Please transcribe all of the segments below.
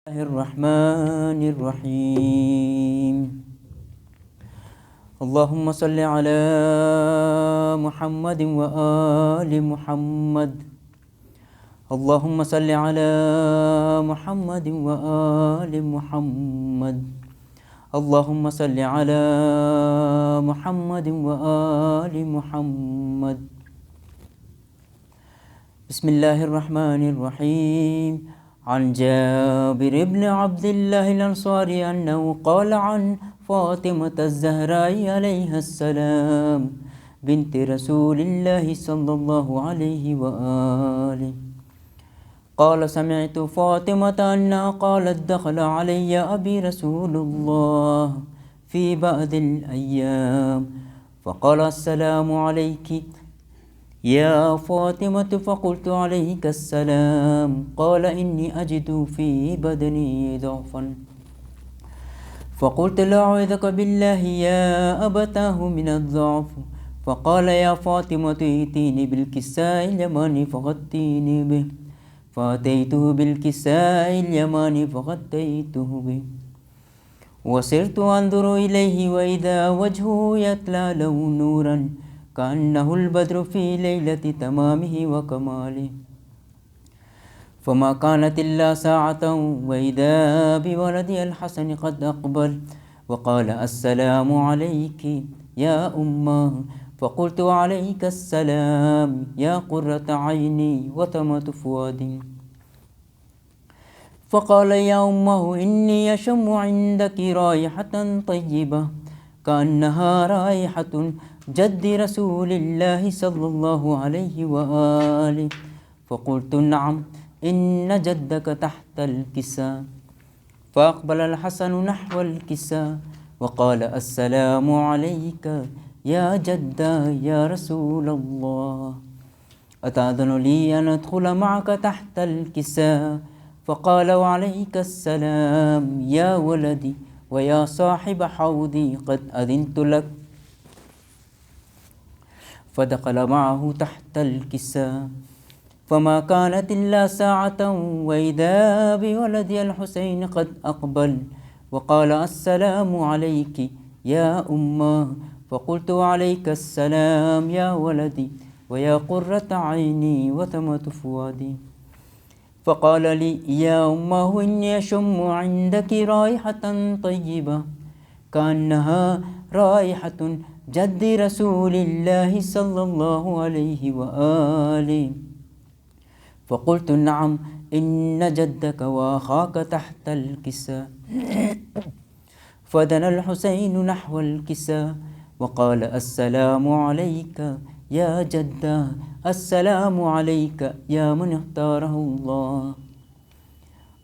الله الرحمن الرحيم. اللهم صل على محمد وآل محمد. اللهم صل على محمد وآل محمد. اللهم صل على محمد وآل محمد. بسم الله الرحمن الرحيم. عن جابر بن عبد الله الأنصاري أنه قال عن فاطمة الزهراء عليها السلام بنت رسول الله صلى الله عليه وآله قال: سمعت فاطمة أنها قالت: دخل علي أبي رسول الله في بعض الأيام فقال: السلام عليك يا فاطمة. فقلت: عليك السلام. قال: إني أجد في بدني ضعفا. فقلت: لا أعوذك بالله يا أبتاه من الضعف. فقال: يا فاطمة ائتيني بالكساء اليماني فغطيني به. فأتيته بالكساء اليماني فغطيته به وصرت أنظر إليه وإذا وجهه يتلى له نورا كأنه البدر في ليلة تمامه وكماله. فما كانت إلا ساعة وإذا بولدي الحسن قد أقبل وقال: السلام عليك يا أمه. فقلت: عليك السلام يا قرة عيني وطمة فؤادي. فقال: يا أمه إني أشم عندك رائحة طيبة كأنها رائحة جد رسول الله صلى الله عليه وآله. فقلت: نعم، إن جدك تحت الكساء. فأقبل الحسن نحو الكساء وقال: السلام عليك يا جدة يا رسول الله، أتأذن لي أن أدخل معك تحت الكساء؟ فقال: وعليك السلام يا ولدي ويا صاحب حوضي، قد أذنت لك. فدخل معه تحت الكساء فما كانت إلا ساعة وإذا بولدي الحسين قد أقبل وقال: السلام عليك يا أمه. فقلت: عليك السلام يا ولدي ويا قرة عيني وثمة فؤادي. فقال لي: يا أمه إني أشم عندك رائحة طيبة كأنها رائحة جد رسول الله صلى الله عليه وآله. فقلت: نعم، إن جدك وأخاك تحت الكساء. فدنا الحسين نحو الكساء وقال: السلام عليك يا جدة، السلام عليك يا من اختاره الله،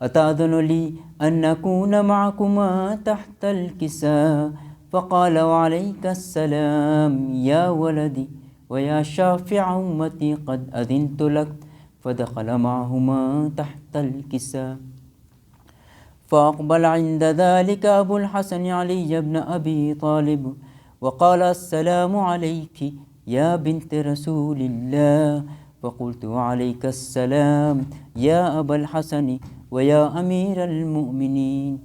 أتأذن لي أن أكون معكما تحت الكساء؟ فقال: وعليك السلام يا ولدي ويا شافع أمتي، قد أذنت لك. فدخل معهما تحت الكساء. فأقبل عند ذلك أبو الحسن علي بن أبي طالب وقال: السلام عليك يا بنت رسول الله. فقلت: وعليك السلام يا أبا الحسن ويا أمير المؤمنين.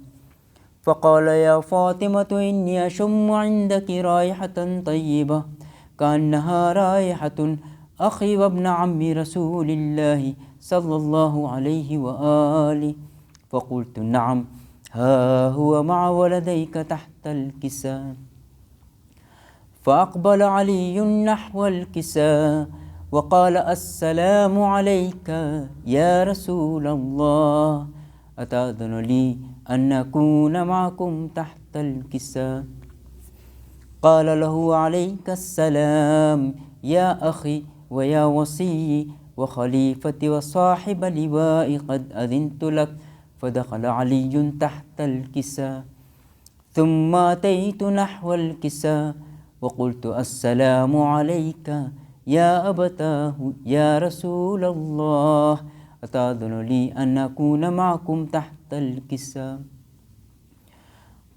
فقال: يا فاطمة إني أشم عندك رائحة طيبة كأنها رائحة أخي وابن عم رسول الله صلى الله عليه وآله. فقلت: نعم، ها هو مع ولديك تحت الكساء. فأقبل علي نحو الكساء وقال: السلام عليك يا رسول الله، أتأذن لي أن أكون معكم تحت الكساء؟ قال له: عليك السلام يا أخي ويا وصي وخليفتي وصاحب لواء، قد أذنت لك. فدخل علي تحت الكساء ثم أتيت نحو الكساء وقلت: السلام عليك يا أبتاه يا رسول الله، أتأذن لي أن أكون معكم تحت الكساء؟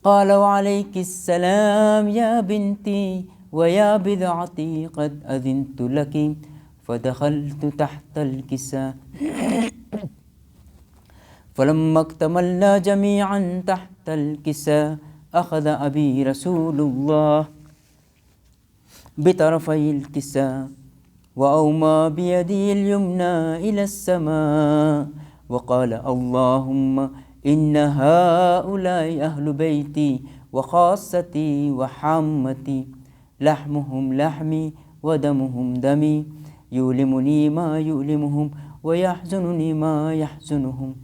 قال: وعليك السلام يا بنتي ويا بضعتي، قد أذنت لك. فدخلت تحت الكساء فلما اكتملنا جميعا تحت الكساء أخذ أبي رسول الله بطرفي الكساء وأومى بيدي اليمنى إلى السماء وقال اللهم إن هؤلاء أهل بيتي وخاصتي وحامتي لحمهم لحمي ودمهم دمي يؤلمني ما يؤلمهم ويحزنني ما يحزنهم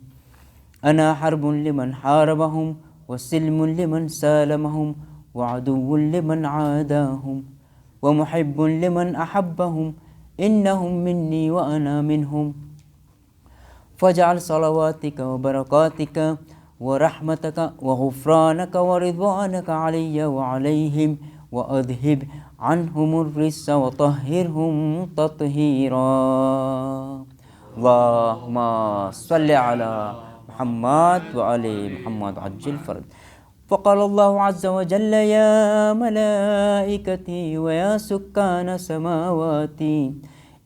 أنا حرب لمن حاربهم وسلم لمن سالمهم وعدو لمن عاداهم ومحب لمن أحبهم إنهم مني وأنا منهم فاجعل صلواتك وبركاتك ورحمتك وغفرانك ورضوانك علي وعليهم وأذهب عنهم الرجس وطهرهم تطهيرا اللهم صل على محمد وعلى محمد عجل فرج. فقال الله عز وجل يا ملائكتي ويا سكان سماواتي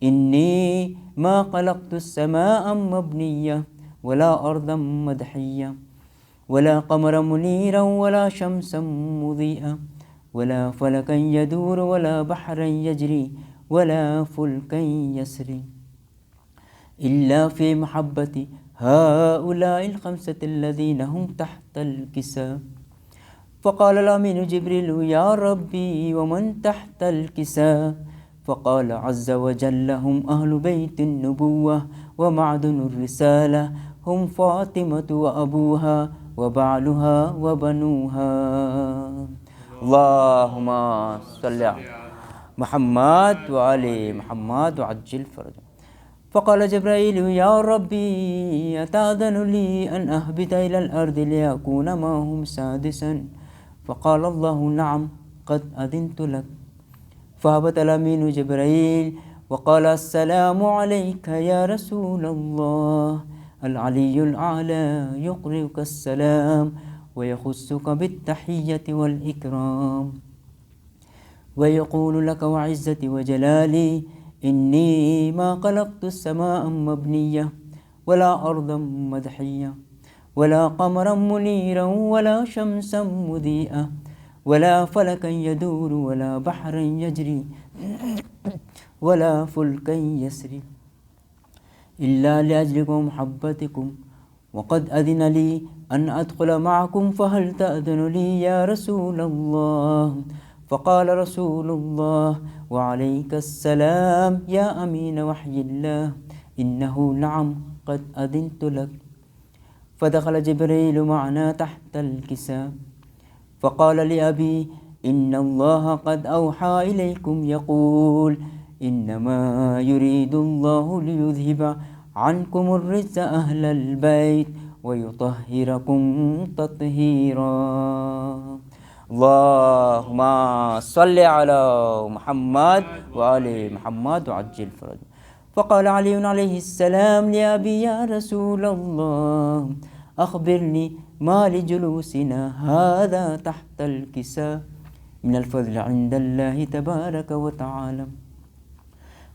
إني ما خلقت السماء مبنية ولا أرضا مدحية ولا قمرا منيرا ولا شمسا مضيئة ولا فلكا يدور ولا بحرا يجري ولا فلكا يسري إلا في محبة هؤلاء الخمسة الذين هم تحت الكساء. فقال الأمين جبريل يا ربي ومن تحت الكساء؟ فقال عز وجل هم أهل بيت النبوة ومعدن الرسالة هم فاطمة وأبوها وبعلها وبنوها. اللهم صل على محمد وعلى محمد وعجل فرجه. فقال جبرائيل يا ربي أتأذن لي أن أهبط إلى الأرض ليكون معهم سادسا؟ فقال الله نعم قد أذنت لك. فهبط الأمين جبرائيل وقال السلام عليك يا رسول الله العلي الأعلى يقرئك السلام ويخصك بالتحية والإكرام ويقول لك وعزتي وجلالي إني ما خلقت السماء مبنية ولا أرضا مدحية ولا قمرا منيرا ولا شمسا مضيئة ولا فلكا يدور ولا بحرا يجري ولا فلكا يسري إلا لأجلكم محبتكم وقد أذن لي أن أدخل معكم فهل تأذن لي يا رسول الله؟ فقال رسول الله وعليك السلام يا أمين وحي الله إنه نعم قد أذنت لك. فدخل جبريل معنا تحت الكساء فقال لأبي إن الله قد أوحى إليكم يقول إنما يريد الله ليذهب عنكم الرجس أهل البيت ويطهركم تطهيرا. اللهم صل على محمد وعلى محمد وعجل فرجه. فقال علي عليه السلام لأبي يا رسول الله أخبرني ما لجلوسنا هذا تحت الكساء من الفضل عند الله تبارك وتعالى.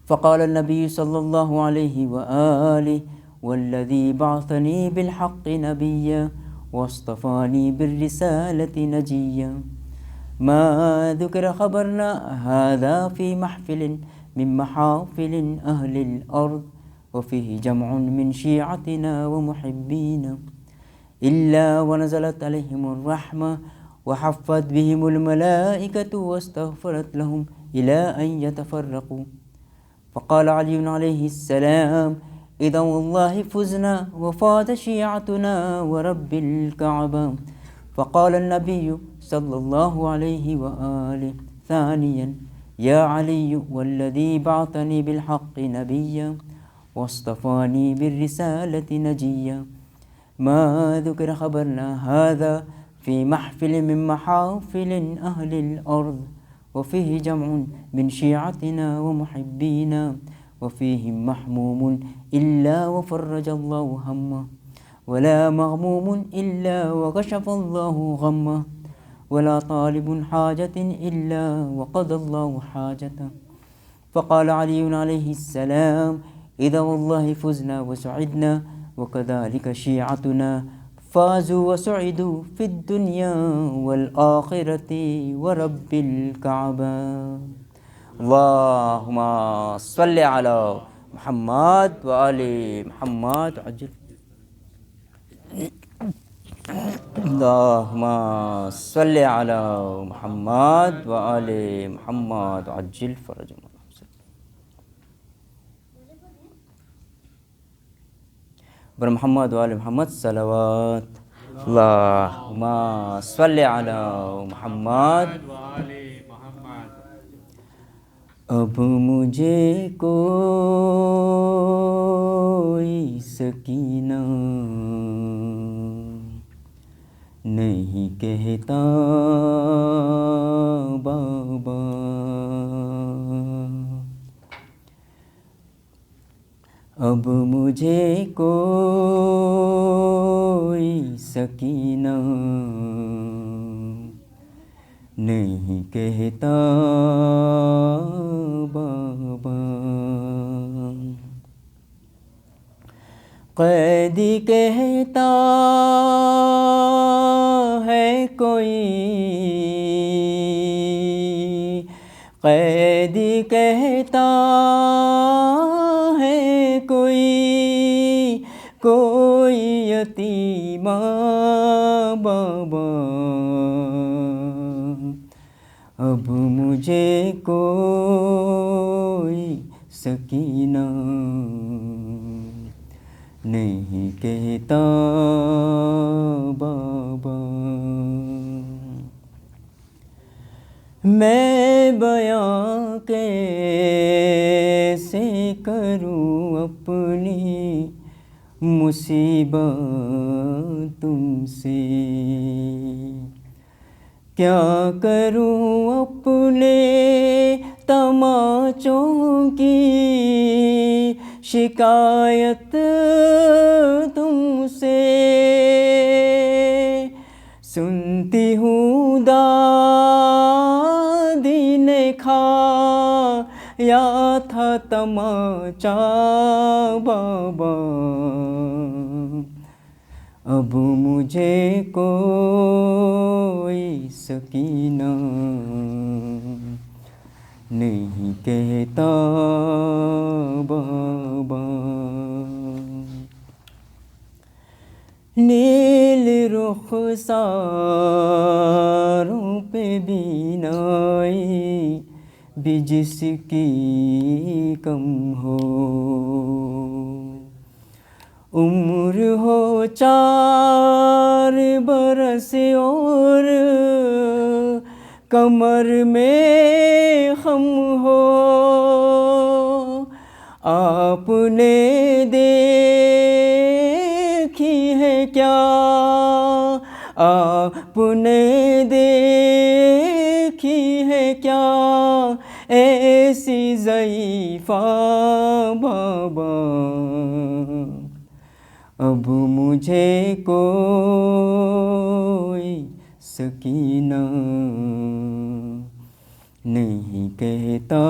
فقال النبي صلى الله عليه وآله والذي بعثني بالحق نبيا واصطفاني بالرسالة نجيا ما ذكر خبرنا هذا في محفل من محافل أهل الأرض وفيه جمع من شيعتنا ومحبينا إلا ونزلت عليهم الرحمة وحفت بهم الملائكة واستغفرت لهم إلى أن يتفرقوا. فقال علي عليه السلام إذا والله فزنا وفاز شيعتنا ورب الكعبة. فقال النبي صلى الله عليه وآله ثانيا يا علي والذي بعثني بالحق نبيا واصطفاني بالرسالة نجيا ما ذكر خبرنا هذا في محفل من محافل أهل الأرض وفيه جمع من شيعتنا ومحبينا وفيهم محموم إلا وفرج الله همه ولا مغموم إلا وكشف الله غمه ولا طالب حاجة إلا وقضى الله حاجته. فقال علي عليه السلام إذا والله فزنا وسعدنا وكذلك شيعتنا فازوا وسعدوا في الدنيا والآخرة ورب الكعبة. اللهم صل على محمد وآل محمد عجل. اللهم صل على محمد وآل محمد عجل فرجهم. بر محمد وآل محمد صلوات. اللهم صل على محمد. اب مجھے کوئی سکینہ نہیں کہتا بابا، اب مجھے کوئی سکینہ نہیں کہتا بابا، قیدی کہتا ہے کوئی، قیدی کہتا ہے کوئی، کوئی یتیم بابا، اب مجھے کوئی سکینہ نہیں کہتا بابا۔ میں بیاں کیسے کروں اپنی مصیبت تم سے، کیا کروں اپنے تماچوں کی شکایت تم سے، سنتی ہوں دادی نے کھایا تھا تماچا بابا، اب مجھے کوئی سکینہ نہیں کہتا بابا۔ نیل رخساروں پہ بینائی بھی جس کی کم ہو، عمر ہو 4 برس اور کمر میں خم ہو، آپ نے دیکھی ہے کیا، آپ نے دیکھی ہے کیا ایسی ضعیفہ بابا، اب مجھے کوئی سکینہ نہیں کہتا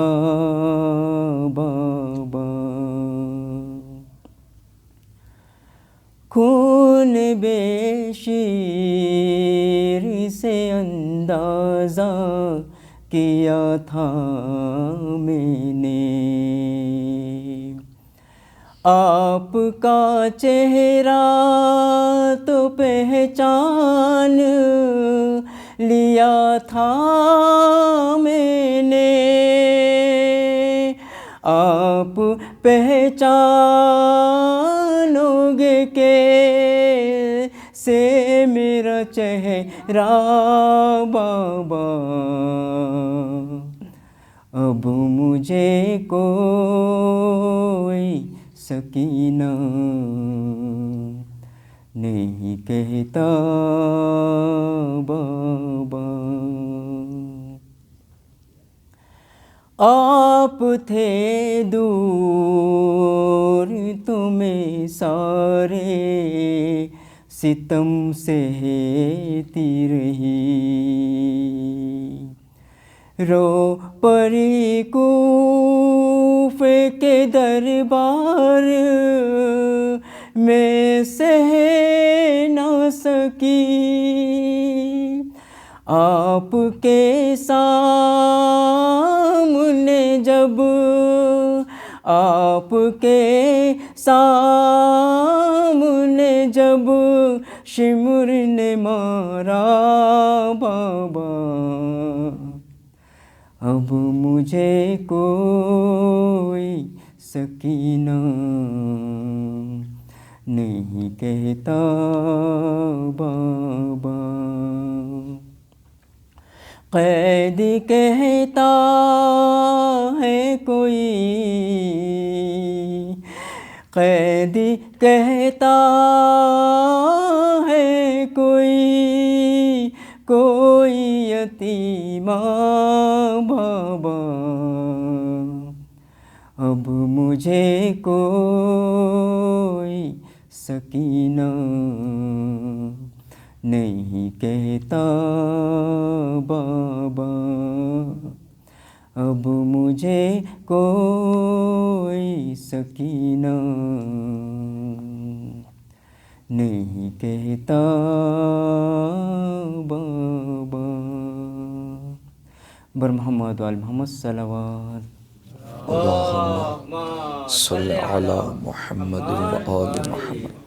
بابا۔ خون بے شیر سے اندازہ کیا تھا میں نے، آپ کا چہرہ تو پہچان لیا تھا میں نے، آپ پہچانو گے کیسے میرا چہرہ بابا، اب مجھے کوئی سکینہ نہیں کہتا بابا۔ آپ تھے دور تمہیں سارے ستم سہتی رہی، رو پری کوفے کے دربار میں سہ نہ سکی، آپ کے سامنے جب، آپ کے سامنے جب شمر نے مارا بابا، اب مجھے کوئی سکینہ نہیں کہتا بابا، قیدی کہتا ہے کوئی، قیدی کہتا ہے کوئی، کوئی یتیمہ بابا، اب مجھے کوئی سکینہ نہیں کہتا بابا، اب مجھے کوئی سکینہ نہیں کہتا بابا۔ بر محمد وآل محمد صلوات۔ اللہم صلی علی محمد وآل محمد۔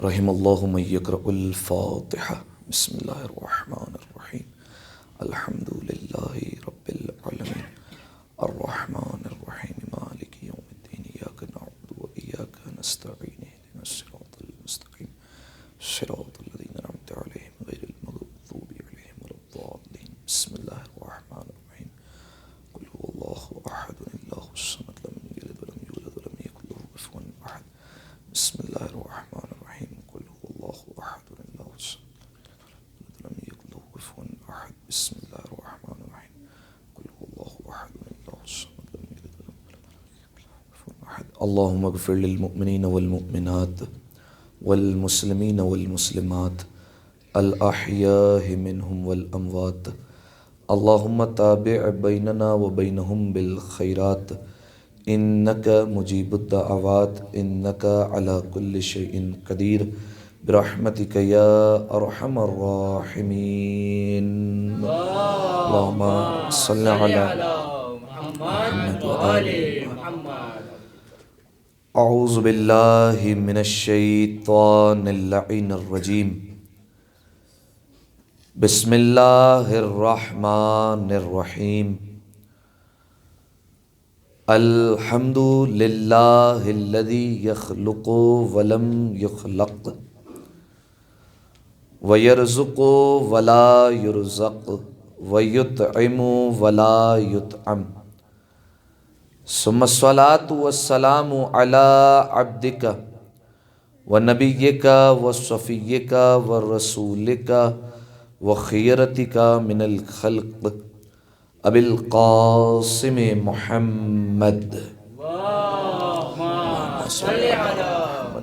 رحم اللہ من یقرأ الفاتحہ۔ بسم اللہ الرحمن الرحیم، الحمد للہ رب العالمین، الرحمن الرحیم، مالک یوم الدین، ایاک نعبد و ایاک نستعین، اہدنا الصراط المستقیم، صراط الذین انعمت علیہم غیر المغضوب علیہم ولا الضالین۔ بسم اللہ الرحمن الرحیم، قل هو اللہ احد اللہ الصمد، لم یلد ولم یولد ولم یکن له کفوا احد۔ بسم اللہ الرحمن الرحیم، قل هو اللہ احد اللہ الصمد، لم یکن له کفوا احد۔ بسم اللہ الرحمن الرحیم، قل هو اللہ احد اللہ الصمد، لم یلد ولم یولد ولم یکن له کفوا احد۔ اللہم اغفر للمؤمنین والمؤمنات والمسلمین والمسلمات الاحیاء منہم والاموات، اللہم تابع بیننا وبینہم بالخیرات، انک مجیب الدعوات، انک علی کل شیء قدیر، برحمتک یا ارحم الراحمین۔ اللہم صلی علی محمد وآل محمد۔ اعوذ باللہ من الشیطان اللعین الرجیم، بسم اللہ الرحمن الرحیم، الحمد للہ الذی یخلق ولم یخلق، ویرزق ولا یرزق، ویطعم ولا یطعم، ثم الصلاة والسلام علی عبدک ونبیک وصفیک ورسولک وخیرتک من الخلق ابی القاسم محمد، اللہم صلی علی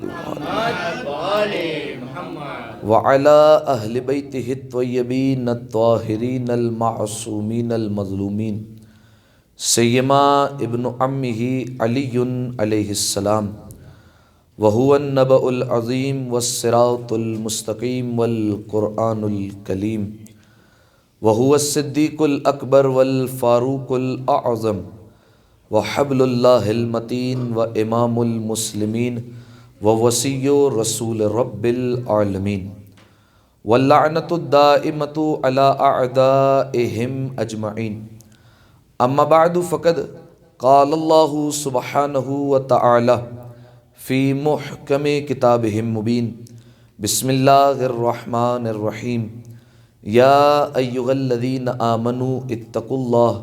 محمد وآل محمد، وعلی اہل بیتہ الطیبین الطاہرین المعصومین المظلومین، سیما ابن عمہ علی علیہ السلام، وہو النبأ العظیم والصراط المستقیم والقرآن الکلیم، وہو الصدیق الاکبر والفاروق الاعظم، وحبل اللہ المتین وامام المسلمین، ووصی رسول رب العالمین، واللعنۃ الدائمۃ علی اعدائہم اجمعین۔ اما بعد فقد قال اللہ سبحانہ وتعالی فی محکم کتابہ المبین، بسم اللہ الرحمن الرحیم، یا ایہا الذین آمنوا اتقوا اللہ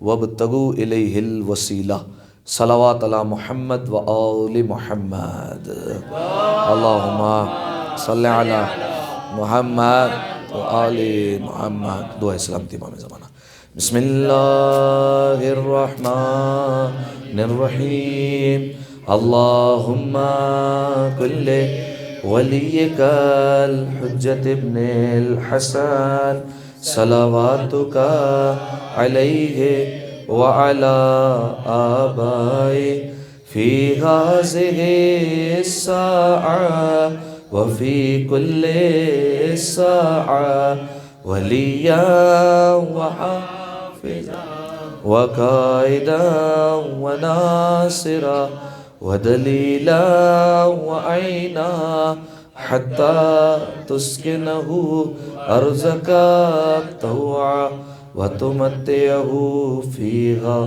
وابتغوا الیہ الوسیلہ، صلوات علی محمد وآل محمد۔ اللہم صلی علی محمد وآل محمد۔ دعا سلامتی امام زمانہ۔ بسم اللہ الرحمن الرحیم، اللہم کل ولیک الحجۃ ابن الحسن، صلواتک علیہ وعلی آبائہ في هذه الساعة وفي كل ساعة وليا وحافظا وقائدا وناصرا ودليلا وعينا حتى تسكنه أرزك طوعا وتمتعه فيها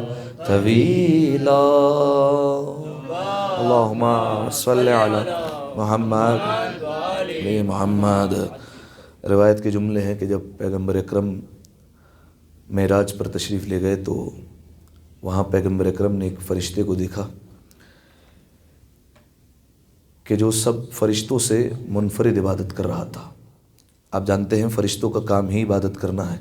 طويلا اللهم صل على محمد محمد. روایت کے جملے ہیں کہ جب پیغمبر اکرم معراج پر تشریف لے گئے تو وہاں پیغمبر اکرم نے ایک فرشتے کو دیکھا کہ جو سب فرشتوں سے منفرد عبادت کر رہا تھا. آپ جانتے ہیں فرشتوں کا کام ہی عبادت کرنا ہے،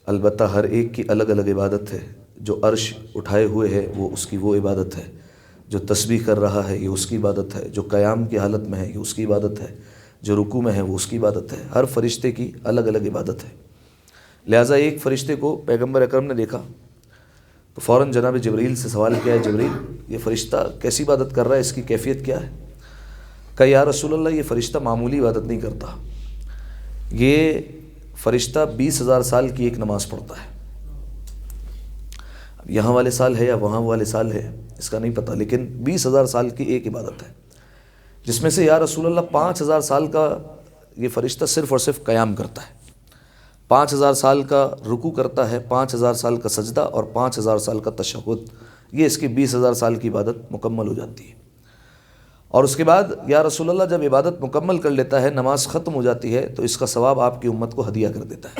البتہ ہر ایک کی الگ الگ عبادت ہے. جو عرش اٹھائے ہوئے ہے وہ اس کی وہ عبادت ہے، جو تسبیح کر رہا ہے یہ اس کی عبادت ہے، جو قیام کی حالت میں ہے یہ اس کی عبادت ہے، جو رکوع میں ہے وہ اس کی عبادت ہے. ہر فرشتے کی الگ الگ عبادت ہے. لہٰذا ایک فرشتے کو پیغمبر اکرم نے دیکھا تو فوراً جناب جبرائیل سے سوال کیا ہے، جبرائیل یہ فرشتہ کیسی عبادت کر رہا ہے، اس کی کیفیت کیا ہے؟ کہا یا رسول اللہ یہ فرشتہ معمولی عبادت نہیں کرتا، یہ فرشتہ 20,000 سال کی ایک نماز پڑھتا ہے. یہاں والے سال ہے یا وہاں والے سال ہے اس کا نہیں پتہ، لیکن 20,000 سال کی ایک عبادت ہے، جس میں سے یا رسول اللہ 5,000 سال کا یہ فرشتہ صرف اور صرف قیام کرتا ہے، 5,000 سال کا رکوع کرتا ہے، 5,000 سال کا سجدہ اور 5,000 سال کا تشہد. یہ اس کی 20,000 سال کی عبادت مکمل ہو جاتی ہے. اور اس کے بعد یا رسول اللہ جب عبادت مکمل کر لیتا ہے، نماز ختم ہو جاتی ہے تو اس کا ثواب آپ کی امت کو ہدیہ کر دیتا ہے.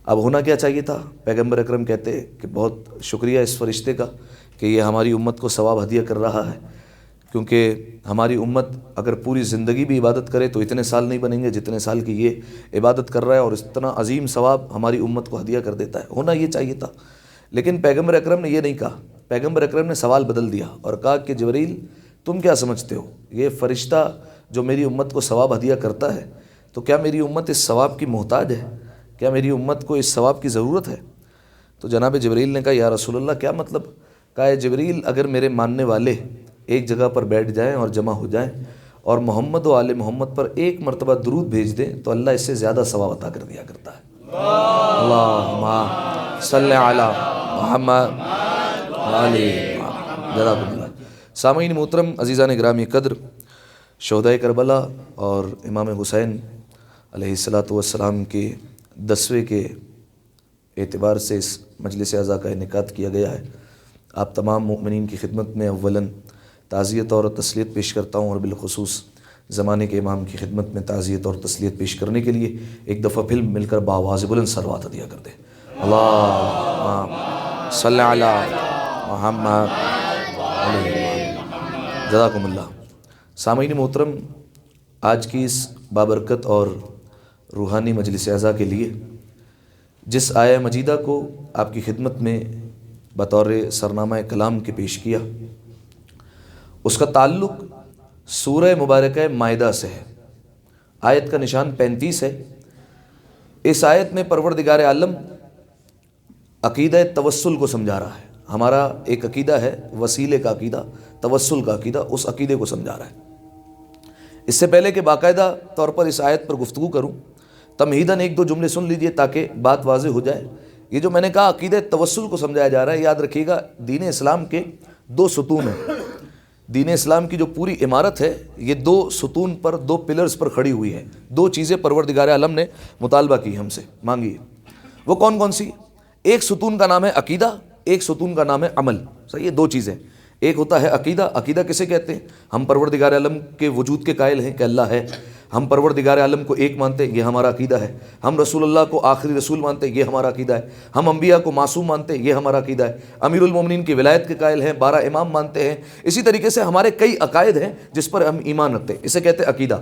اب ہونا کیا چاہیے تھا؟ پیغمبر اکرم کہتے کہ بہت شکریہ اس فرشتے کا کہ یہ ہماری امت کو ثواب ہدیہ کر رہا ہے، کیونکہ ہماری امت اگر پوری زندگی بھی عبادت کرے تو اتنے سال نہیں بنیں گے جتنے سال کی یہ عبادت کر رہا ہے، اور اتنا عظیم ثواب ہماری امت کو ہدیہ کر دیتا ہے. ہونا یہ چاہیے تھا، لیکن پیغمبر اکرم نے یہ نہیں کہا. پیغمبر اکرم نے سوال بدل دیا اور کہا کہ جبرائیل تم کیا سمجھتے ہو، یہ فرشتہ جو میری امت کو ثواب ہدیہ کرتا ہے تو کیا میری امت اس ثواب کی محتاج ہے؟ کیا میری امت کو اس ثواب کی ضرورت ہے؟ تو جناب جبرائیل نے کہا یا رسول اللہ کیا مطلب؟ کہا ہے جبرائیل اگر میرے ماننے والے ایک جگہ پر بیٹھ جائیں اور جمع ہو جائیں اور محمد و آل محمد پر ایک مرتبہ درود بھیج دیں تو اللہ اس سے زیادہ ثواب عطا کر دیا کرتا ہے. اللہم صلی علی محمد آل جزاکم اللہ. سامعین محترم، عزیزان گرامی قدر، شہدائے کربلا اور امام حسین علیہ السلام کے 10ویں کے اعتبار سے اس مجلس اعزا کا انعقاد کیا گیا ہے. آپ تمام مؤمنین کی خدمت میں اولاً تعزیت اور تسلیت پیش کرتا ہوں، اور بالخصوص زمانے کے امام کی خدمت میں تعزیت اور تسلیت پیش کرنے کے لیے ایک دفعہ پھر مل کر بآواز بلند صلوات عطیہ کر دیں. اللہم صلی علی محمد جزاکم اللہ. سامعین محترم، آج کی اس بابرکت اور روحانی مجلس اعزا کے لیے جس آیہ مجیدہ کو آپ کی خدمت میں بطور سرنامہ کلام کے پیش کیا، اس کا تعلق سورہ مبارکہ مائدہ سے ہے. آیت کا نشان 35 ہے. اس آیت میں پروردگار عالم عقیدہ توسل کو سمجھا رہا ہے. ہمارا ایک عقیدہ ہے وسیلے کا عقیدہ، توسل کا عقیدہ، اس عقیدے کو سمجھا رہا ہے. اس سے پہلے کہ باقاعدہ طور پر اس آیت پر گفتگو کروں، تمہیداً ایک دو جملے سن لیجئے تاکہ بات واضح ہو جائے. یہ جو میں نے کہا عقیدہ توسل کو سمجھایا جا رہا ہے، یاد رکھیے گا دین اسلام کے 2 ستون ہیں. دین اسلام کی جو پوری عمارت ہے یہ 2 ستون پر، 2 پلرز پر کھڑی ہوئی ہے. 2 چیزیں پروردگار عالم نے مطالبہ کی ہم سے، مانگی. وہ کون کون سی؟ ایک ستون کا نام ہے عقیدہ، ایک ستون کا نام ہے عمل. صحیح ہے، 2 چیزیں. ایک ہوتا ہے عقیدہ. عقیدہ کسے کہتے ہیں؟ ہم پروردگار عالم کے وجود کے قائل ہیں کہ اللہ ہے. ہم پروردگار عالم کو ایک مانتے ہیں، یہ ہمارا عقیدہ ہے. ہم رسول اللہ کو آخری رسول مانتے ہیں، یہ ہمارا عقیدہ ہے. ہم انبیاء کو معصوم مانتے ہیں، یہ ہمارا عقیدہ ہے. امیر المومنین کی ولایت کے قائل ہیں، 12 امام مانتے ہیں. اسی طریقے سے ہمارے کئی عقائد ہیں جس پر ہم ایمان رکھتے ہیں، اسے کہتے ہیں عقیدہ.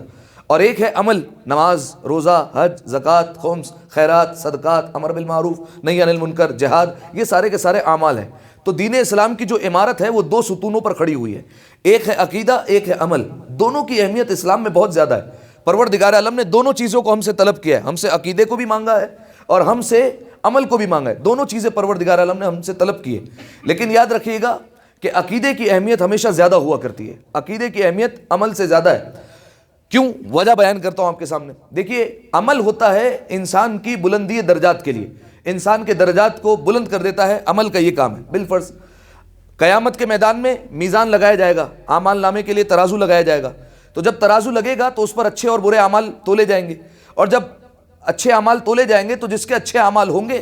اور ایک ہے عمل، نماز، روزہ، حج، زکوٰۃ، خمس، خیرات، صدقات، امر بالمعروف، نہی عن المنکر، جہاد، یہ سارے کے سارے اعمال ہیں. تو دین اسلام کی جو عمارت ہے وہ 2 ستونوں پر کھڑی ہوئی ہے. ایک ہے عقیدہ، ایک ہے عمل. دونوں کی اہمیت اسلام میں بہت زیادہ ہے. پروردگار عالم نے دونوں چیزوں کو ہم سے طلب کیا ہے. ہم سے عقیدے کو بھی مانگا ہے اور ہم سے عمل کو بھی مانگا ہے. دونوں چیزیں پروردگار عالم نے ہم سے طلب کی ہے. لیکن یاد رکھیے گا کہ عقیدے کی اہمیت ہمیشہ زیادہ ہوا کرتی ہے، عقیدے کی اہمیت عمل سے زیادہ ہے۔ کیوں؟ وجہ بیان کرتا ہوں آپ کے سامنے۔ دیکھیے، عمل ہوتا ہے انسان کی بلندی درجات کے لیے، انسان کے درجات کو بلند کر دیتا ہے، عمل کا یہ کام ہے۔ بالفرض قیامت کے میدان میں میزان لگایا جائے گا، اعمال نامے کے لیے ترازو لگایا جائے گا، تو جب ترازو لگے گا تو اس پر اچھے اور برے اعمال تولے جائیں گے، اور جب اچھے اعمال تولے جائیں گے تو جس کے اچھے اعمال ہوں گے،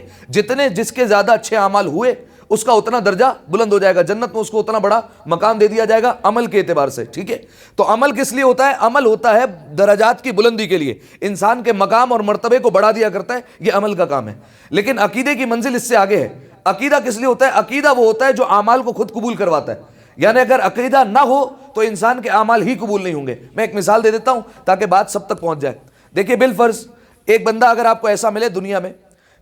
جس کے زیادہ اچھے اعمال ہوئے اس کا اتنا درجہ بلند ہو جائے گا، جنت میں اس کو اتنا بڑا مقام دے دیا جائے گا عمل کے اعتبار سے، ٹھیک ہے؟ تو عمل کس لیے ہوتا ہے؟ عمل ہوتا ہے درجات کی بلندی کے لیے، انسان کے مقام اور مرتبے کو بڑھا دیا کرتا ہے، یہ عمل کا کام ہے۔ لیکن عقیدے کی منزل اس سے آگے ہے۔ عقیدہ کس لیے ہوتا ہے؟ عقیدہ وہ ہوتا ہے جو اعمال کو خود قبول کرواتا ہے، یعنی اگر عقیدہ نہ ہو تو انسان کے اعمال ہی قبول نہیں ہوں گے۔ میں ایک مثال دے دیتا ہوں تاکہ بات سب تک پہنچ جائے۔ دیکھیے، بالفرض ایک بندہ اگر آپ کو ایسا ملے دنیا میں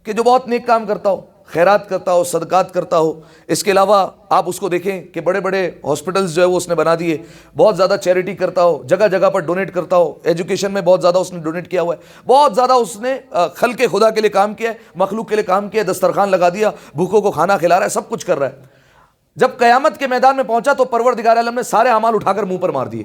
کہ جو بہت نیک کام کرتا ہو، خیرات کرتا ہو، صدقات کرتا ہو، اس کے علاوہ آپ اس کو دیکھیں کہ بڑے بڑے ہاسپٹلز جو ہے وہ اس نے بنا دیے، بہت زیادہ چیریٹی کرتا ہو، جگہ جگہ پر ڈونیٹ کرتا ہو، ایجوکیشن میں بہت زیادہ اس نے ڈونیٹ کیا ہوا ہے، بہت زیادہ اس نے خلق خدا کے لیے کام کیا ہے، مخلوق کے لیے کام کیا ہے، دسترخوان لگا دیا، بھوکوں کو کھانا کھلا رہا ہے، سب کچھ کر رہا ہے۔ جب قیامت کے میدان میں پہنچا تو پروردگار عالم نے سارے اعمال اٹھا کر منہ پر مار دیے۔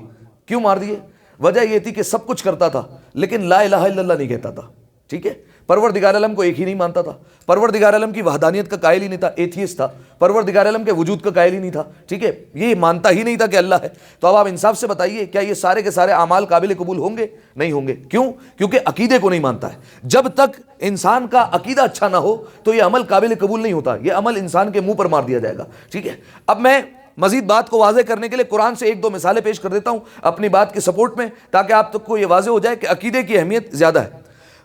کیوں مار دیے؟ وجہ یہ تھی کہ سب کچھ کرتا تھا لیکن لا الہ الا اللہ نہیں کہتا تھا، ٹھیک ہے؟ پروردگار عالم کو ایک ہی نہیں مانتا تھا، پروردگار عالم کی وحدانیت کا قائل ہی نہیں تھا، ایتھیسٹ تھا، پروردگار عالم کے وجود کا قائل ہی نہیں تھا، ٹھیک ہے؟ یہ مانتا ہی نہیں تھا کہ اللہ ہے۔ تو اب آپ انصاف سے بتائیے، کیا یہ سارے کے سارے اعمال قابل قبول ہوں گے؟ نہیں ہوں گے۔ کیوں؟ کیونکہ عقیدے کو نہیں مانتا ہے۔ جب تک انسان کا عقیدہ اچھا نہ ہو تو یہ عمل قابل قبول نہیں ہوتا، یہ عمل انسان کے منہ پر مار دیا جائے گا، ٹھیک ہے؟ اب میں مزید بات کو واضح کرنے کے لیے قرآن سے ایک دو مثالیں پیش کر دیتا ہوں اپنی بات کے سپورٹ میں، تاکہ آپ تک کو یہ واضح ہو جائے کہ عقیدے کی اہمیت زیادہ ہے۔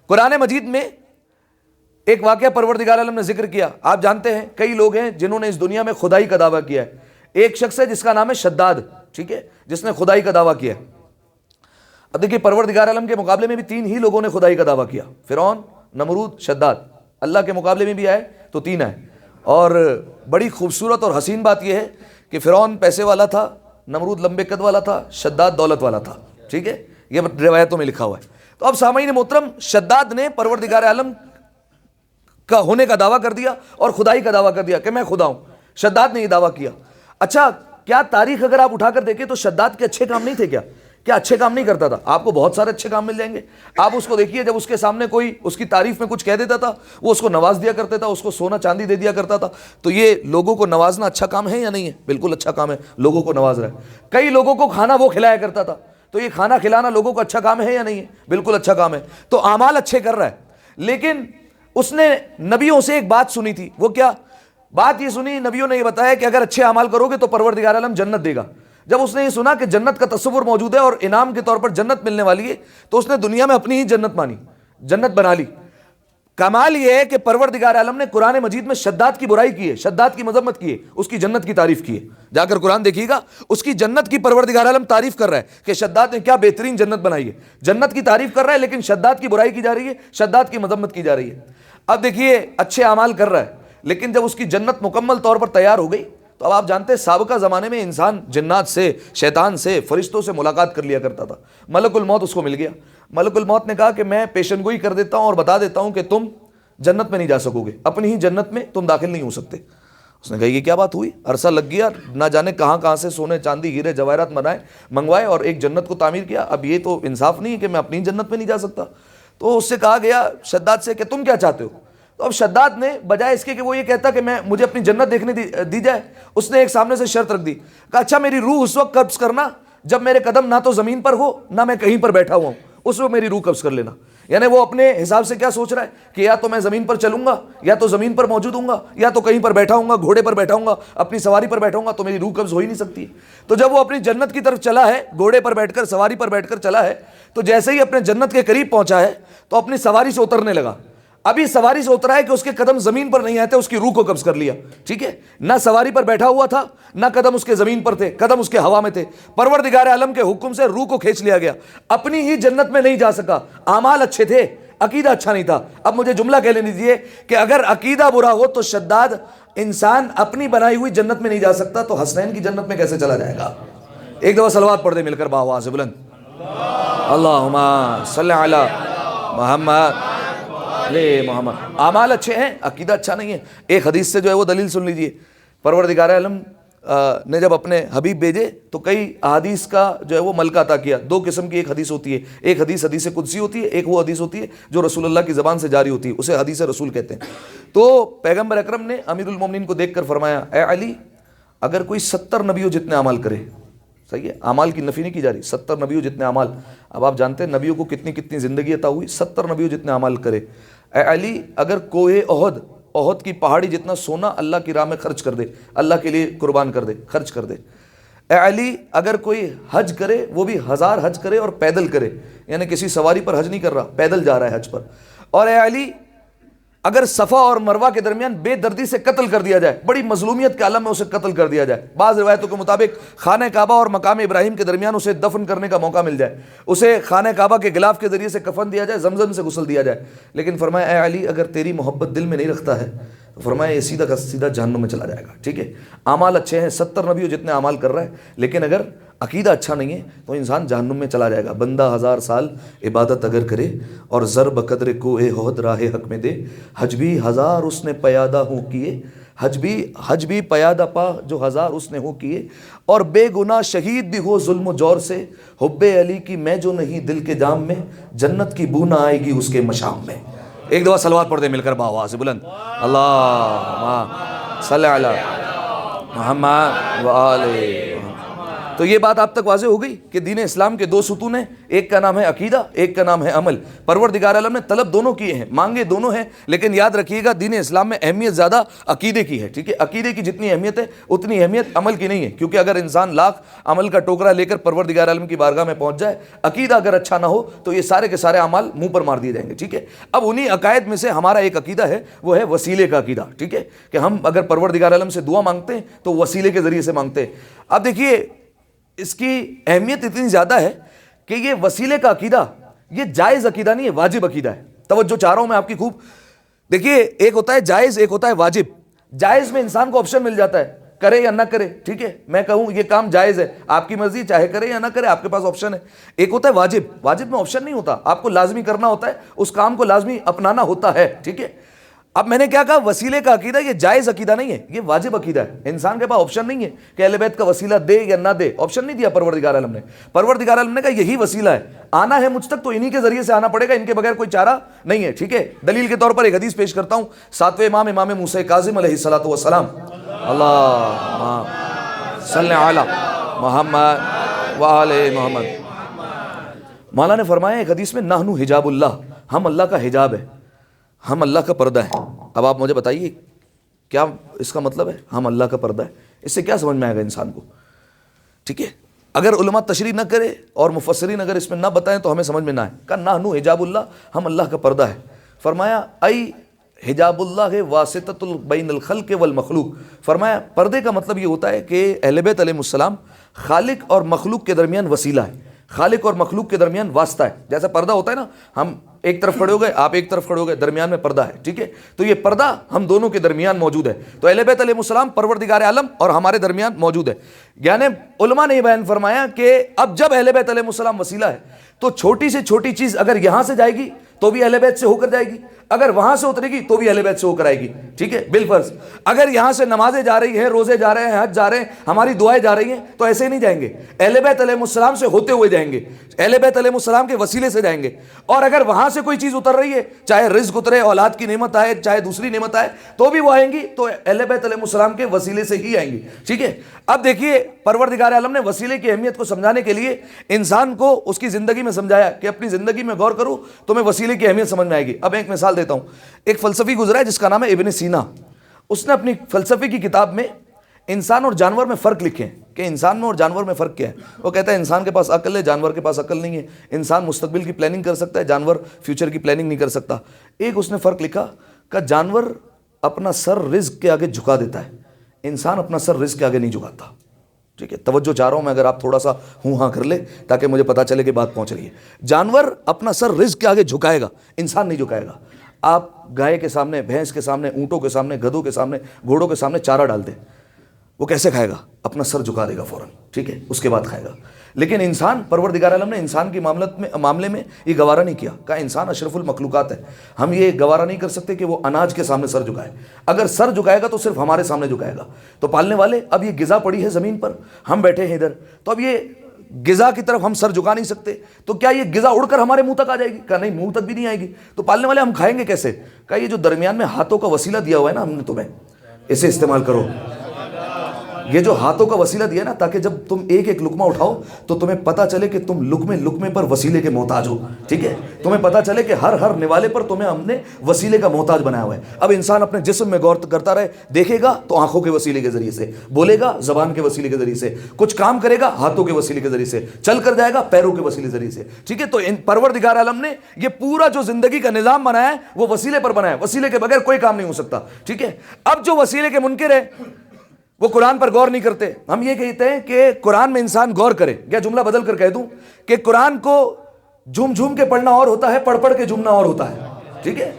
قرآن مجید میں ایک واقعہ پروردگار عالم نے ذکر کیا۔ آپ جانتے ہیں کئی لوگ ہیں جنہوں نے اس دنیا میں خدائی کا دعویٰ کیا ہے۔ ایک شخص ہے جس کا نام ہے شداد، ٹھیک ہے، جس نے خدائی کا دعویٰ کیا ہے۔ اب دیکھیے، پروردگار عالم کے مقابلے میں بھی تین ہی لوگوں نے خدائی کا دعویٰ کیا، فرعون، نمرود، شداد۔ اللہ کے مقابلے میں بھی آئے تو تین آئے، اور بڑی خوبصورت اور حسین بات یہ ہے کہ فرعون پیسے والا تھا، نمرود لمبے قد والا تھا، شداد دولت والا تھا، ٹھیک ہے؟ یہ روایتوں میں لکھا ہوا ہے۔ تو اب سامعین محترم، شداد نے پروردگار عالم کا ہونے کا دعویٰ کر دیا اور خدائی کا دعویٰ کر دیا کہ میں خدا ہوں، شداد نے یہ دعویٰ کیا۔ اچھا، کیا تاریخ اگر آپ اٹھا کر دیکھیں تو شداد کے اچھے کام نہیں تھے؟ کیا اچھے کام نہیں کرتا تھا؟ آپ کو بہت سارے اچھے کام مل جائیں گے۔ آپ اس کو دیکھیے، جب اس کے سامنے کوئی اس کی تعریف میں کچھ کہہ دیتا تھا، وہ اس کو نواز دیا کرتا تھا، اس کو سونا چاندی دے دیا کرتا تھا۔ تو یہ لوگوں کو نوازنا اچھا کام ہے یا نہیں ہے؟ بالکل اچھا کام ہے، لوگوں کو نواز رہا ہے۔ کئی لوگوں کو کھانا وہ کھلایا کرتا تھا، تو یہ کھانا کھلانا لوگوں کو اچھا کام ہے یا نہیں ہے؟ بالکل اچھا کام ہے۔ تو اعمال اچھے کر رہا ہے، لیکن اس نے نبیوں سے ایک بات سنی تھی۔ وہ کیا بات؟ یہ سنی، نبیوں نے یہ بتایا کہ اگر اچھے اعمال کرو گے تو پروردگار عالم جنت دے گا۔ جب اس نے یہ سنا کہ جنت کا تصور موجود ہے اور انعام کے طور پر جنت ملنے والی ہے، تو اس نے دنیا میں اپنی ہی جنت مانی، جنت بنا لی۔ کمال یہ ہے کہ پروردگار عالم نے قرآن مجید میں شداد کی برائی کی ہے، شداد کی مذمت کی ہے، اس کی جنت کی تعریف کی ہے۔ جا کر قرآن دیکھیے گا، اس کی جنت کی پروردگار عالم تعریف کر رہا ہے کہ شداد نے کیا بہترین جنت بنائی ہے، جنت کی تعریف کر رہا ہے، لیکن شداد کی برائی کی جا رہی ہے، شداد کی مذمت کی جا رہی ہے۔ اب دیکھیے، اچھے اعمال کر رہا ہے، لیکن جب اس کی جنت مکمل طور پر تیار ہو گئی تو اب آپ جانتے ہیں سابقہ زمانے میں انسان جنات سے، شیطان سے، فرشتوں سے ملاقات کر لیا کرتا تھا۔ ملک الموت اس کو مل گیا۔ ملک الموت نے کہا کہ میں پیشن گوئی کر دیتا ہوں اور بتا دیتا ہوں کہ تم جنت میں نہیں جا سکو گے، اپنی ہی جنت میں تم داخل نہیں ہو سکتے۔ اس نے کہا یہ کیا بات ہوئی؟ عرصہ لگ گیا، نہ جانے کہاں سے سونے چاندی ہیرے جواہرات منگوائے اور ایک جنت کو تعمیر کیا، اب یہ تو انصاف نہیں ہے کہ میں اپنی جنت میں نہیں جا سکتا۔ تو اس سے کہا گیا شداد سے کہ تم کیا چاہتے ہو؟ تو اب شداد نے بجائے اس کے کہ وہ یہ کہتا کہ مجھے اپنی جنت دیکھنے دی جائے، اس نے ایک سامنے سے شرط رکھ دی، کہا اچھا میری روح اس وقت قبض کرنا جب میرے قدم نہ تو زمین پر ہو نہ میں کہیں پر بیٹھا ہوا ہوں، اس وقت میری روح قبض کر لینا۔ یعنی وہ اپنے حساب سے کیا سوچ رہا ہے کہ یا تو میں زمین پر چلوں گا، یا تو زمین پر موجود ہوں گا، یا تو کہیں پر بیٹھا ہوں گا، گھوڑے پر بیٹھا ہوں گا، اپنی سواری پر بیٹھا ہوں گا، تو میری روح قبض ہو ہی نہیں سکتی۔ تو جب وہ اپنی جنت کی طرف چلا ہے، گھوڑے پر بیٹھ کر، سواری پر بیٹھ کر چلا ہے، تو جیسے ہی اپنے جنت کے قریب پہنچا ہے تو اپنی سواری سے اترنے لگا۔ ابھی سواری سے اترا ہے کہ اس کے قدم زمین پر نہیں آتے، اس کی روح کو قبض کر لیا، ٹھیک ہے؟ نہ سواری پر بیٹھا ہوا تھا، نہ قدم اس کے زمین پر تھے، قدم اس کے ہوا میں تھے۔ پروردگار عالم کے حکم سے روح کو کھینچ لیا گیا، اپنی ہی جنت میں نہیں جا سکا۔ اعمال اچھے تھے، عقیدہ اچھا نہیں تھا۔ اب مجھے جملہ کہہ لینے دیجیے کہ اگر عقیدہ برا ہو تو شداد انسان اپنی بنائی ہوئی جنت میں نہیں جا سکتا، تو حسنین کی جنت میں کیسے چلا جائے گا؟ ایک دفعہ صلوات پڑھ دے مل کر باآواز سے بلند، اللہم صلی علی محمد محمد۔ اعمال اچھے ہیں، عقیدہ اچھا نہیں ہے۔ ایک حدیث سے جو ہے وہ دلیل سن لیجئے۔ پروردگار عالم نے جب اپنے حبیب بھیجے تو کئی احادیث کا جو ہے وہ ملکہ عطا کیا. 2 قسم کی ایک حدیث ہوتی ہے, ایک حدیث قدسی ہوتی ہے, ایک وہ حدیث ہوتی ہے جو رسول اللہ کی زبان سے جاری ہوتی ہے, اسے حدیث رسول کہتے ہیں. تو پیغمبر اکرم نے امیر المومنین کو دیکھ کر فرمایا, اے علی اگر کوئی 70 نبیوں جتنے اعمال کرے, صحیح ہے, اعمال کی نفی نہیں کی جا رہی, 70 نبیوں جتنے اعمال, اب آپ جانتے ہیں نبیوں کو کتنی زندگی عطا ہوئی, 70 نبیوں جتنے اعمال کرے, اے علی اگر کوہ احد کی پہاڑی جتنا سونا اللہ کی راہ میں خرچ کر دے, اللہ کے لیے قربان کر دے, خرچ کر دے, اے علی اگر کوئی حج کرے وہ بھی 1000 حج کرے اور پیدل کرے, یعنی کسی سواری پر حج نہیں کر رہا, پیدل جا رہا ہے حج پر, اور اے علی اگر صفا اور مروہ کے درمیان بے دردی سے قتل کر دیا جائے, بڑی مظلومیت کے عالم میں اسے قتل کر دیا جائے, بعض روایتوں کے مطابق خانہ کعبہ اور مقام ابراہیم کے درمیان اسے دفن کرنے کا موقع مل جائے, اسے خانہ کعبہ کے غلاف کے ذریعے سے کفن دیا جائے, زمزم سے غسل دیا جائے, لیکن فرمایا اے علی اگر تیری محبت دل میں نہیں رکھتا ہے تو فرمایا یہ سیدھا کا سیدھا جہنم میں چلا جائے گا. ٹھیک ہے, اعمال اچھے ہیں, 70 نبیوں جتنے اعمال کر رہا ہے, لیکن اگر عقیدہ اچھا نہیں ہے تو انسان جہنم میں چلا جائے گا. بندہ 1000 سال عبادت اگر کرے اور زر بقدر کوہ احد راہ حق میں دے, حج بھی 1000 اس نے پیادہ ہوں کیے, حج بھی پیادہ پا جو 1000 اس نے ہو کیے, اور بے گناہ شہید بھی ہو ظلم و جور سے, حب علی کی میں جو نہیں دل کے جام میں, جنت کی بو نہ آئے گی اس کے مشام میں. ایک دفعہ صلوات پڑھ دے مل کر باواز بلند, اللہم صلی علی محمد و آل محمد. تو یہ بات آپ تک واضح ہو گئی کہ دین اسلام کے 2 ستون ہیں, ایک کا نام ہے عقیدہ, ایک کا نام ہے عمل. پروردگار عالم نے طلب دونوں کیے ہیں, مانگے دونوں ہیں, لیکن یاد رکھیے گا دین اسلام میں اہمیت زیادہ عقیدے کی ہے. ٹھیک ہے, عقیدے کی جتنی اہمیت ہے اتنی اہمیت عمل کی نہیں ہے, کیونکہ اگر انسان لاکھ عمل کا ٹوکرا لے کر پروردگار عالم کی بارگاہ میں پہنچ جائے, عقیدہ اگر اچھا نہ ہو تو یہ سارے کے سارے اعمال منہ پر مار دیے جائیں گے. ٹھیک ہے, اب انہی عقائد میں سے ہمارا ایک عقیدہ ہے, وہ ہے وسیلے کا عقیدہ. ٹھیک ہے, کہ ہم اگر پروردگار عالم سے دعا مانگتے ہیں تو وسیلے کے ذریعے سے مانگتے ہیں. اب دیکھیے اس کی اہمیت اتنی زیادہ ہے کہ یہ وسیلے کا عقیدہ یہ جائز عقیدہ نہیں ہے, واجب عقیدہ ہے. توجہ چاہ رہا ہوں میں آپ کی خوب. دیکھیے ایک ہوتا ہے جائز, ایک ہوتا ہے واجب. جائز میں انسان کو آپشن مل جاتا ہے, کرے یا نہ کرے. ٹھیک ہے, میں کہوں یہ کام جائز ہے, آپ کی مرضی, چاہے کرے یا نہ کرے, آپ کے پاس آپشن ہے. ایک ہوتا ہے واجب, واجب میں آپشن نہیں ہوتا, آپ کو لازمی کرنا ہوتا ہے, اس کام کو لازمی اپنانا ہوتا ہے. ٹھیک ہے, اب میں نے کیا کہا, وسیلے کا عقیدہ یہ جائز عقیدہ نہیں ہے, یہ واجب عقیدہ ہے. انسان کے پاس آپشن نہیں ہے کہ اہل بیت کا وسیلہ دے یا نہ دے, آپشن نہیں دیا پروردگار عالم نے. پروردگار عالم نے کہا یہی وسیلہ ہے, آنا ہے مجھ تک تو انہی کے ذریعے سے آنا پڑے گا, ان کے بغیر کوئی چارہ نہیں ہے. ٹھیک ہے, دلیل کے طور پر ایک حدیث پیش کرتا ہوں, 7ویں امام موسیٰ کاظم علیہ الصلوۃ والسلام, اللہم صلی علی محمد و آل محمد. مولا نے فرمایا ایک حدیث میں, نحن حجاب اللہ, ہم اللہ کا حجاب ہے, ہم اللہ کا پردہ ہے. اب آپ مجھے بتائیے کیا اس کا مطلب ہے, ہم اللہ کا پردہ ہے, اس سے کیا سمجھ میں آئے گا انسان کو. ٹھیک ہے, اگر علماء تشریح نہ کرے اور مفسرین اگر اس میں نہ بتائیں تو ہمیں سمجھ میں نہ آئے. کہا نحن حجاب اللہ, ہم اللہ کا پردہ ہے. فرمایا ای حجاب اللہ واسطۃ بین الخلق والمخلوق. فرمایا پردے کا مطلب یہ ہوتا ہے کہ اہل بیت علیہ السلام خالق اور مخلوق کے درمیان وسیلہ ہے, خالق اور مخلوق کے درمیان واسطہ ہے. جیسا پردہ ہوتا ہے نا, ہم ایک طرف کھڑے ہو گئے, آپ ایک طرف کھڑے ہو گئے, درمیان میں پردہ ہے. ٹھیک ہے, تو یہ پردہ ہم دونوں کے درمیان موجود ہے. تو اہل بیت علیہ السلام پروردگار عالم اور ہمارے درمیان موجود ہے. یعنی علماء نے یہ بیان فرمایا کہ اب جب اہل بیت علیہ السلام وسیلہ ہے تو چھوٹی سے چھوٹی چیز اگر یہاں سے جائے گی تو بھی اہل بیت سے ہو کر جائے گی, اگر وہاں سے اترے گی تو بھی اہل بیت سے ہو کر آئے گی. ٹھیک ہے, بالفرض اگر یہاں سے نمازیں جا رہی ہیں, روزے جا رہے ہیں, حج جا رہے ہیں, ہماری دعائیں جا رہی ہیں, تو ایسے ہی نہیں جائیں گے, اہل بیت علیہ السلام سے ہوتے ہوئے جائیں گے, اہل بیت علیہ السلام کے وسیلے سے جائیں گے. اور اگر وہاں سے کوئی چیز اتر رہی ہے, چاہے رزق اترے, اولاد کی نعمت آئے, چاہے دوسری نعمت آئے, تو بھی وہ آئیں گی, تو اہل بیت علیہ السلام کے وسیلے سے ہی آئیں گی. ٹھیک ہے, اب دیکھیے پروردگار عالم نے وسیلے کی اہمیت کو سمجھانے کے لیے انسان کو اس کی زندگی میں سمجھایا کہ اپنی زندگی میں غور کرو تو میں وسیلے کی اہمیت سمجھ میں آئے گی. اب ایک مثال دیتا ہوں, ایک فلسفی گزرا ہے جس کا نام ہے ابن سینا. اس نے اپنی فلسفے کی کتاب میں انسان اور جانور میں فرق لکھے ہیں کہ انسان میں اور جانور میں فرق کیا ہے. وہ کہتا ہے انسان کے پاس عقل ہے, جانور کے پاس عقل نہیں ہے. انسان مستقبل کی پلاننگ کر سکتا ہے, جانور فیوچر کی پلاننگ نہیں کر سکتا. ایک اس نے فرق لکھا کہ جانور اپنا سر رزق کے آگے جھکا دیتا ہے, انسان اپنا سر رزق کے آگے نہیں جھکاتا. ٹھیک ہے, توجہ چاہ رہا ہوں میں, اگر آپ تھوڑا سا ہوں ہاں کر لے تاکہ مجھے پتا چلے کہ بات پہنچ رہی ہے. جانور اپنا سر رزق کے آگے جھکائے گا, انسان نہیں جھکائے گا. آپ گائے کے سامنے, بھینس کے سامنے, اونٹوں کے سامنے, گدھوں کے سامنے, گھوڑوں کے سامنے چارہ ڈال دیں, وہ کیسے کھائے گا؟ اپنا سر جھکا دے گا فوراً، ٹھیک ہے، اس کے بعد کھائے گا۔ لیکن انسان، پروردگار عالم نے انسان کی معاملے میں یہ گوارا نہیں کیا، کہا انسان اشرف المخلوقات ہے، ہم یہ گوارا نہیں کر سکتے کہ وہ اناج کے سامنے سر جھکائے۔ اگر سر جھکائے گا تو صرف ہمارے سامنے جھکائے گا۔ تو پالنے والے، اب یہ غذا پڑی ہے زمین پر، ہم بیٹھے ہیں ادھر، تو اب یہ غذا کی طرف ہم سر جھکا نہیں سکتے، تو کیا یہ غذا اڑ کر ہمارے منہ تک آ جائے گی؟ کہا نہیں، منہ تک بھی نہیں آئے گی۔ تو پالنے والے ہم کھائیں گے کیسے؟ کہا یہ جو درمیان میں ہاتھوں کا وسیلہ دیا ہوا ہے نا ہم نے تمہیں، اسے استعمال کرو۔ یہ جو ہاتھوں کا وسیلہ دیا نا، تاکہ جب تم ایک ایک لقمہ اٹھاؤ تو تمہیں پتہ چلے کہ تم لقمے پر وسیلے کے محتاج ہو، ٹھیک ہے، تمہیں پتہ چلے کہ ہر نوالے پر تمہیں ہم نے وسیلے کا محتاج بنایا ہوا ہے۔ اب انسان اپنے جسم میں غور کرتا رہے، دیکھے گا تو آنکھوں کے وسیلے کے ذریعے سے، بولے گا زبان کے وسیلے کے ذریعے سے، کچھ کام کرے گا ہاتھوں کے وسیلے کے ذریعے سے، چل کر جائے گا پیروں کے وسیلے کے ذریعے سے، ٹھیک ہے۔ تو پروردگار عالم نے یہ پورا جو زندگی کا نظام بنایا ہے وہ وسیلے پر بنایا ہے، وسیلے کے بغیر کوئی کام نہیں ہو سکتا، ٹھیک ہے۔ اب جو وسیلے کے منکر ہے وہ قرآن پر غور نہیں کرتے۔ ہم یہ کہتے ہیں کہ قرآن میں انسان غور کرے، یا جملہ بدل کر کہہ دوں کہ قرآن کو جھوم جھوم کے پڑھنا اور ہوتا ہے، پڑھ پڑھ کے جھومنا اور ہوتا ہے، ٹھیک ہے۔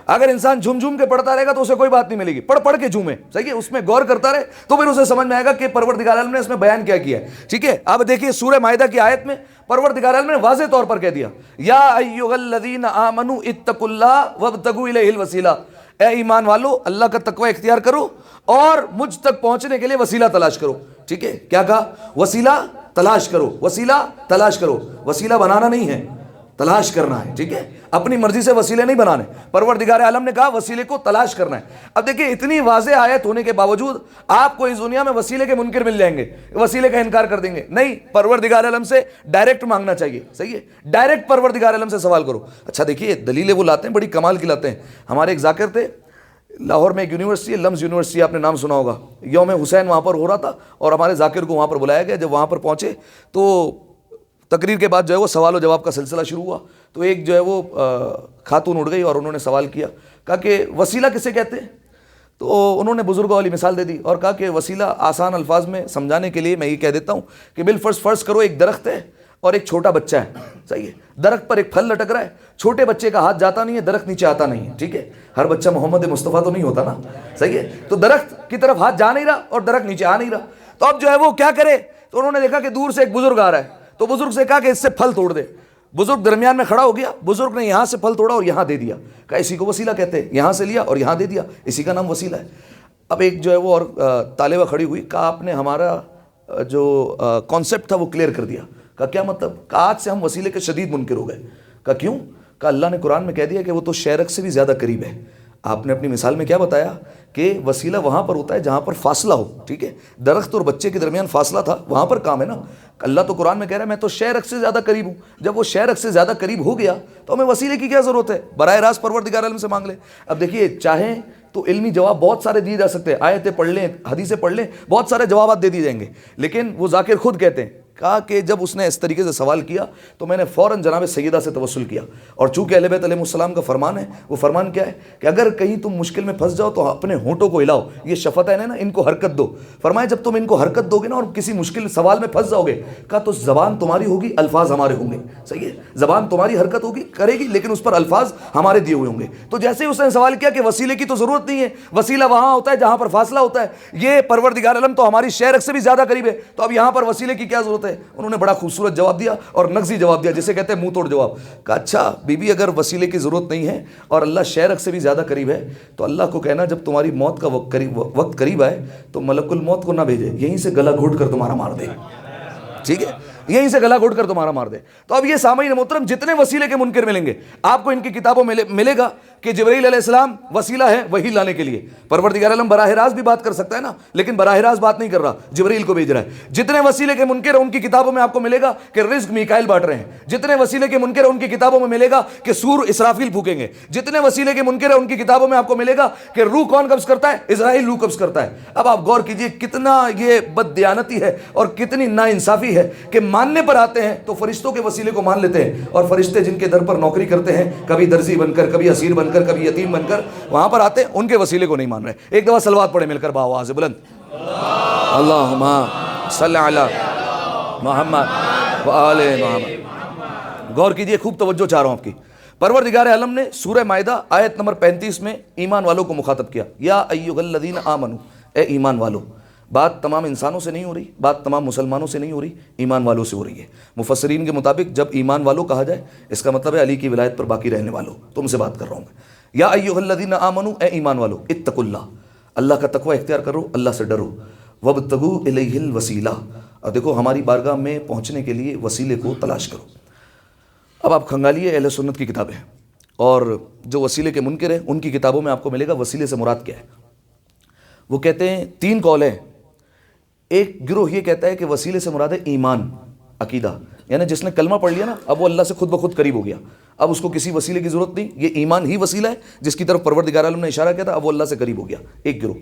اگر انسان جھوم جھوم کے پڑھتا رہے گا تو اسے کوئی بات نہیں ملے گی، پڑھ پڑھ کے جھومے، صحیح ہے، اس میں غور کرتا رہے تو پھر اسے سمجھ میں آئے گا کہ پروردگار عالم نے اس میں بیان کیا کیا ہے، ٹھیک ہے۔ اب دیکھیے سورہ مائدہ کی آیت میں پروردگار عالم نے واضح طور پر کہہ دیا، یا ایھا الذین آمنوا اتقوا اللہ وابتغوا الیہ الوسیلہ، اے ایمان والو اللہ کا تقوی اختیار کرو اور مجھ تک پہنچنے کے لیے وسیلہ تلاش کرو، ٹھیک ہے۔ کیا کہا؟ وسیلہ تلاش کرو، وسیلہ تلاش کرو، وسیلہ بنانا نہیں ہے، تلاش کرنا ہے، ٹھیک ہے۔ اپنی مرضی سے وسیلے نہیں بنانے، پروردگار عالم نے کہا وسیلے کو تلاش کرنا ہے۔ اب دیکھیں اتنی واضح آیت ہونے کے باوجود آپ کو اس دنیا میں وسیلے کے منکر مل جائیں گے، وسیلے کا انکار کر دیں گے۔ نہیں، پروردگار عالم سے ڈائریکٹ مانگنا چاہیے، صحیح ہے، ڈائریکٹ پروردگار عالم سے سوال کرو۔ اچھا دیکھیے دلیلیں وہ لاتے ہیں، بڑی کمال کی لاتے ہیں۔ ہمارے ایک ذاکر تھے، لاہور میں ایک یونیورسٹی ہے، لمز یونیورسٹی، آپ نے نام سنا ہوگا، یوم حسین وہاں پر ہو رہا تھا اور ہمارے ذاکر کو وہاں پر بلایا گیا۔ جب وہاں پر پہنچے تو تقریر کے بعد جو ہے وہ سوال و جواب کا سلسلہ شروع ہوا۔ تو ایک جو ہے وہ خاتون اٹھ گئی اور انہوں نے سوال کیا، کہا کہ وسیلہ کسے کہتے ہیں؟ تو انہوں نے بزرگوں والی مثال دے دی اور کہا کہ وسیلہ آسان الفاظ میں سمجھانے کے لیے میں یہ کہہ دیتا ہوں کہ بالفرض فرض کرو ایک درخت ہے اور ایک چھوٹا بچہ ہے، صحیح ہے، درخت پر ایک پھل لٹک رہا ہے، چھوٹے بچے کا ہاتھ جاتا نہیں ہے، درخت نیچے آتا نہیں ہے، ٹھیک ہے، ہر بچہ محمد مصطفیٰ تو نہیں ہوتا نا، صحیح ہے، تو درخت کی طرف ہاتھ جا نہیں رہا اور درخت نیچے آ نہیں رہا۔ تو اب جو ہے وہ کیا کرے؟ تو انہوں نے دیکھا کہ دور سے ایک بزرگ آ رہا ہے، تو بزرگ سے کہا کہ اس سے پھل توڑ دے۔ بزرگ درمیان میں کھڑا ہو گیا، بزرگ نے یہاں سے پھل توڑا اور یہاں دے دیا، کہا اسی کو وسیلہ کہتے ہیں، یہاں سے لیا اور یہاں دے دیا، اسی کا نام وسیلہ ہے۔ اب ایک جو ہے وہ اور طالبہ کھڑی ہوئی، کہا آپ نے ہمارا جو کانسیپٹ تھا وہ کلیئر کر دیا۔ کہا کیا مطلب؟ کہا آج سے ہم وسیلے کے شدید منکر ہو گئے۔ کہا کیوں؟ کہا اللہ نے قرآن میں کہہ دیا کہ وہ تو شیرک سے بھی زیادہ قریب ہے۔ آپ نے اپنی مثال میں کیا بتایا کہ وسیلہ وہاں پر ہوتا ہے جہاں پر فاصلہ ہو، ٹھیک ہے، درخت اور بچے کے درمیان فاصلہ تھا، وہاں پر کام ہے نا۔ اللہ تو قرآن میں کہہ رہا ہے میں تو شیرک سے زیادہ قریب ہوں۔ جب وہ شیرک سے زیادہ قریب ہو گیا تو ہمیں وسیلے کی کیا ضرورت ہے؟ براہ راست پروردگار عالم سے مانگ لیں۔ اب دیکھیے چاہیں تو علمی جواب بہت سارے دیے جا سکتے ہیں، آیتیں پڑھ لیں، حدیثیں پڑھ لیں، بہت سارے جوابات دے دیے جائیں گے، لیکن وہ ذاکر خود کہتے ہیں، کہا کہ جب اس نے اس طریقے سے سوال کیا تو میں نے فوراً جناب سیدہ سے توسل کیا، اور چونکہ اہل بیت علیہ السلام کا فرمان ہے، وہ فرمان کیا ہے کہ اگر کہیں تم مشکل میں پھنس جاؤ تو اپنے ہونٹوں کو ہلاؤ، یہ شفتین ہے نا، ان کو حرکت دو۔ فرمایا جب تم ان کو حرکت دو گے نا اور کسی مشکل سوال میں پھنس جاؤ گے، کہا تو زبان تمہاری ہوگی، الفاظ ہمارے ہوں گے، صحیح ہے، زبان تمہاری حرکت ہوگی کرے گی لیکن اس پر الفاظ ہمارے دیے ہوئے ہوں گے۔ تو جیسے ہی اس نے سوال کیا کہ وسیلے کی تو ضرورت نہیں ہے، وسیلہ وہاں ہوتا ہے جہاں پر فاصلہ ہوتا ہے، یہ پروردگار عالم تو ہماری شیرک سے بھی زیادہ قریب ہے، تو اب یہاں پر وسیلے کی کیا ضرورت ہے؟ انہوں نے بڑا خوبصورت جواب دیا اور نغزی جواب دیا، جسے کہتے ہیں منہ توڑ جواب۔ کہا اچھا بی بی اگر وسیلے کی ضرورت نہیں ہے اور اللہ شیرک سے بھی زیادہ قریب ہے تو اللہ کو کہنا جب تمہاری موت کا وقت قریب آئے تو ملک الموت کو نہ بھیجے، یہیں سے گلا گھونٹ کر تمہارا مار دے، ٹھیک ہے، یہیں سے گلا گھونٹ کر تمہارا مار دے۔ تو اب یہ سامعین محترم جتنے وسیلے کے منکر ملیں گے آپ کو ان کی کتابوں میں ملے گا کہ جبرائیل علیہ السلام وسیلہ ہے وحی لانے کے لیے۔ پروردگار عالم براہ راست بھی بات کر سکتا ہے نا، لیکن براہ راست بات نہیں کر رہا، جبرائیل کو بھیج رہا ہے۔ جتنے وسیلے کے منکر ہیں ان کی کتابوں میں آپ کو ملے گا کہ رزق میکائیل بانٹ رہے ہیں، جتنے وسیلے کے منکر ہیں ان کی کتابوں میں ملے گا کہ سور اسرافیل پھونکیں گے، جتنے وسیلے کے منکر ہیں ان کی کتابوں میں آپ کو ملے گا کہ روح کون قبض کرتا ہے؟ اسرائیل روح قبض کرتا ہے۔ اب آپ غور کیجئے کتنا یہ بد دیانتی ہے اور کتنی ناانصافی ہے کہ ماننے پر آتے ہیں تو فرشتوں کے وسیلے کو مان لیتے ہیں، اور فرشتے جن کے در پر نوکری کرتے ہیں، کبھی درزی بن کر، کبھی اسیر بن کر، کبھی یتیم بن کر وہاں پر آتے ہیں، ان کے وسیلے کو نہیں مان رہے۔ ایک دفعہ صلوات پڑھیں مل کر بآواز بلند، اللہم صلی علی محمد وآل محمد۔ غور کیجئے، خوب توجہ چاہ رہا ہوں آپ کی۔ پروردگار عالم نے سورہ مائدہ آیت نمبر 35 میں ایمان والوں کو مخاطب کیا، یا ایھا الذین آمنوا، اے ایمان والو، بات تمام انسانوں سے نہیں ہو رہی، بات تمام مسلمانوں سے نہیں ہو رہی، ایمان والوں سے ہو رہی ہے۔ مفسرین کے مطابق جب ایمان والوں کہا جائے اس کا مطلب ہے علی کی ولایت پر باقی رہنے والوں، تم سے بات کر رہا ہوں میں۔ یا ایھا الذین آمنوا، اے ایمان والو، اتقوا اللہ، اللہ کا تقوی اختیار کرو، اللہ سے ڈرو، وابتغوا الیہ الوسیلہ، اور دیکھو ہماری بارگاہ میں پہنچنے کے لیے وسیلے کو تلاش کرو۔ اب آپ کھنگالیے اہل سنت کی کتابیں، اور جو وسیلے کے منکر ہیں ان کی کتابوں میں آپ کو ملے گا وسیلے سے مراد کیا ہے۔ وہ کہتے ہیں 3 قول ہیں۔ ایک گروہ یہ کہتا ہے کہ وسیلے سے مراد ہے ایمان، عقیدہ، یعنی جس نے کلمہ پڑھ لیا نا اب وہ اللہ سے خود بخود قریب ہو گیا، اب اس کو کسی وسیلے کی ضرورت نہیں، یہ ایمان ہی وسیلہ ہے جس کی طرف پروردگار عالم نے اشارہ کیا تھا، اب وہ اللہ سے قریب ہو گیا، ایک گروہ۔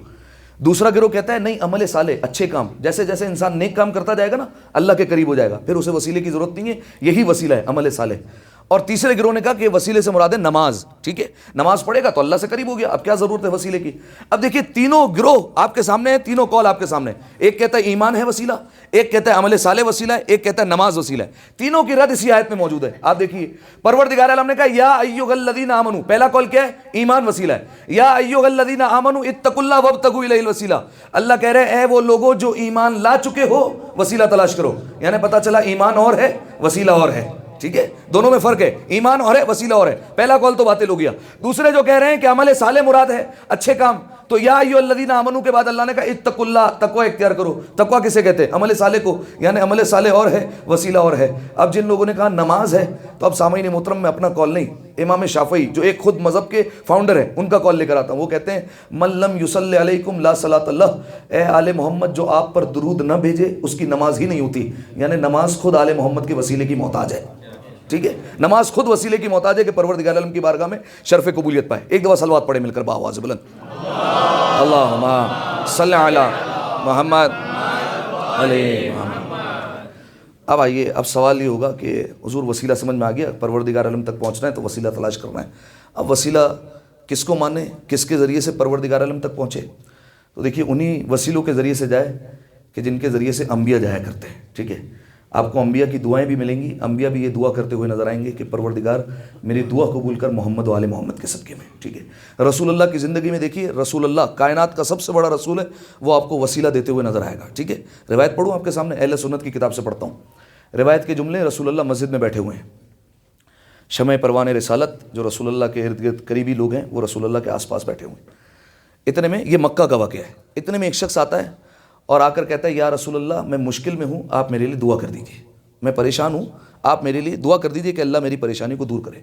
دوسرا گروہ کہتا ہے نہیں، عمل صالح، اچھے کام، جیسے جیسے انسان نیک کام کرتا جائے گا نا اللہ کے قریب ہو جائے گا، پھر اسے وسیلے کی ضرورت نہیں ہے، یہی وسیلہ ہے عمل صالح۔ اور تیسرے گروہ نے کہا کہ وسیلے سے مراد ہے نماز، ٹھیک ہے، نماز پڑھے گا تو اللہ سے قریب ہو گیا، اب کیا ضرورت ہے وسیلے کی۔ اب دیکھیے تینوں گروہ آپ کے سامنے ہیں، تینوں قول آپ کے سامنے، ایک کہتا ہے ایمان ہے وسیلہ، ایک کہتا ہے عمل صالح وسیلہ ہے، ایک کہتا ہے نماز وسیلہ ہے۔ تینوں کی رد اسی آیت میں موجود ہے۔ آپ دیکھیے پروردگار عالم نے کہا یا ایھا الذین آمنوا، پہلا قول کیا ہے؟ ایمان وسیلہ ہے۔ یا ایھا الذین آمنوا اتقوا اللہ وابتغوا الیہ الوسیلہ، اللہ کہہ رہے ہیں اے وہ لوگوں جو ایمان لا چکے ہو وسیلہ تلاش کرو، یعنی پتہ چلا ایمان اور ہے وسیلہ اور ہے، ٹھیک ہے، دونوں میں فرق ہے، ایمان اور ہے وسیلہ اور ہے۔ پہلا قول تو باطل ہو گیا۔ دوسرے جو کہہ رہے ہیں کہ عمل صالح مراد ہے، اچھے کام، تو یا ایھا الذین آمنوا کے بعد اللہ نے کہا اتقوا اللہ، تقوی اختیار کرو۔ تقوی کسے کہتے ہیں؟ عمل صالح کو، یعنی عمل صالح اور ہے وسیلہ اور ہے۔ اب جن لوگوں نے کہا نماز ہے، تو اب سامعین محترم میں اپنا قول نہیں، امام شافعی جو ایک خود مذہب کے فاؤنڈر ہیں ان کا قول لے کر آتا ہوں۔ وہ کہتے ہیں من لم یصلی علیکم لا صلاۃ اللہ، اے آل محمد جو آپ پر درود نہ بھیجے اس کی نماز ہی نہیں ہوتی، یعنی نماز خود آل محمد کے وسیلے کی محتاج ہے، ٹھیک ہے، نماز خود وسیلے کی محتاج ہے کہ پروردگار عالم کی بارگاہ میں شرف قبولیت پائے۔ ایک دفعہ صلوات پڑھے مل کر بآواز بلند، اللہم صلی علی محمد علیہ محمد۔ اب آئیے، اب سوال یہ ہوگا کہ حضور وسیلہ سمجھ میں آ گیا، پروردگار عالم تک پہنچنا ہے تو وسیلہ تلاش کرنا ہے۔ اب وسیلہ کس کو مانے، کس کے ذریعے سے پروردگار عالم تک پہنچے؟ تو دیکھیے انہی وسیلوں کے ذریعے سے جائے کہ جن کے ذریعے سے انبیاء جایا کرتے ہیں، ٹھیک ہے۔ آپ کو انبیاء کی دعائیں بھی ملیں گی، انبیاء بھی یہ دعا کرتے ہوئے نظر آئیں گے کہ پروردگار میری دعا قبول کر محمد و آل محمد کے صدقے میں، ٹھیک ہے۔ رسول اللہ کی زندگی میں دیکھیے، رسول اللہ کائنات کا سب سے بڑا رسول ہے، وہ آپ کو وسیلہ دیتے ہوئے نظر آئے گا، ٹھیک ہے۔ روایت پڑھوں آپ کے سامنے، اہل سنت کی کتاب سے پڑھتا ہوں۔ روایت کے جملے، رسول اللہ مسجد میں بیٹھے ہوئے ہیں، شمع پروان رسالت جو رسول اللہ کے ارد گرد قریبی لوگ ہیں وہ رسول اللہ کے آس پاس بیٹھے ہوئے ہیں۔ اتنے میں، یہ مکہ کا واقعہ ہے، اتنے میں ایک شخص آتا ہے اور آ کر کہتا ہے یا رسول اللہ میں مشکل میں ہوں، آپ میرے لیے دعا کر دیجیے، میں پریشان ہوں، آپ میرے لیے دعا کر دیجیے کہ اللہ میری پریشانی کو دور کرے۔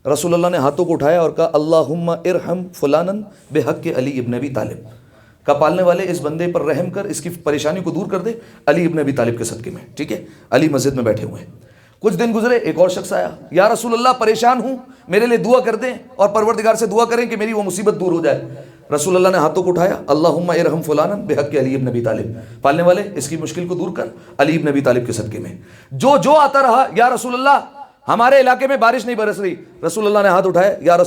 رسول اللہ نے ہاتھوں کو اٹھایا اور کہا اللہم ارحم فلانا بحق علی ابن ابی طالب، کا پالنے والے اس بندے پر رحم کر اس کی پریشانی کو دور کر دے علی ابن ابی طالب کے صدقے میں، ٹھیک ہے۔ علی مسجد میں بیٹھے ہوئے ہیں، کچھ دن گزرے، ایک اور شخص آیا، یا رسول اللہ پریشان ہوں، میرے لیے دعا کر دیں اور پروردگار سے دعا کریں کہ میری وہ مصیبت دور ہو جائے۔ رسول اللہ نے ہاتھوں کو اٹھایا اللہم ارحم فلانا بحق علی ابن ابی طالب، پالنے والے اس کی مشکل کو دور کر علی ابن ابی طالب کے صدقے میں۔ جو آتا رہا یا رسول اللہ ہمارے علاقے میں بارش نہیں برس رہی، رسول اللہ نے ہاتھ اٹھایا یا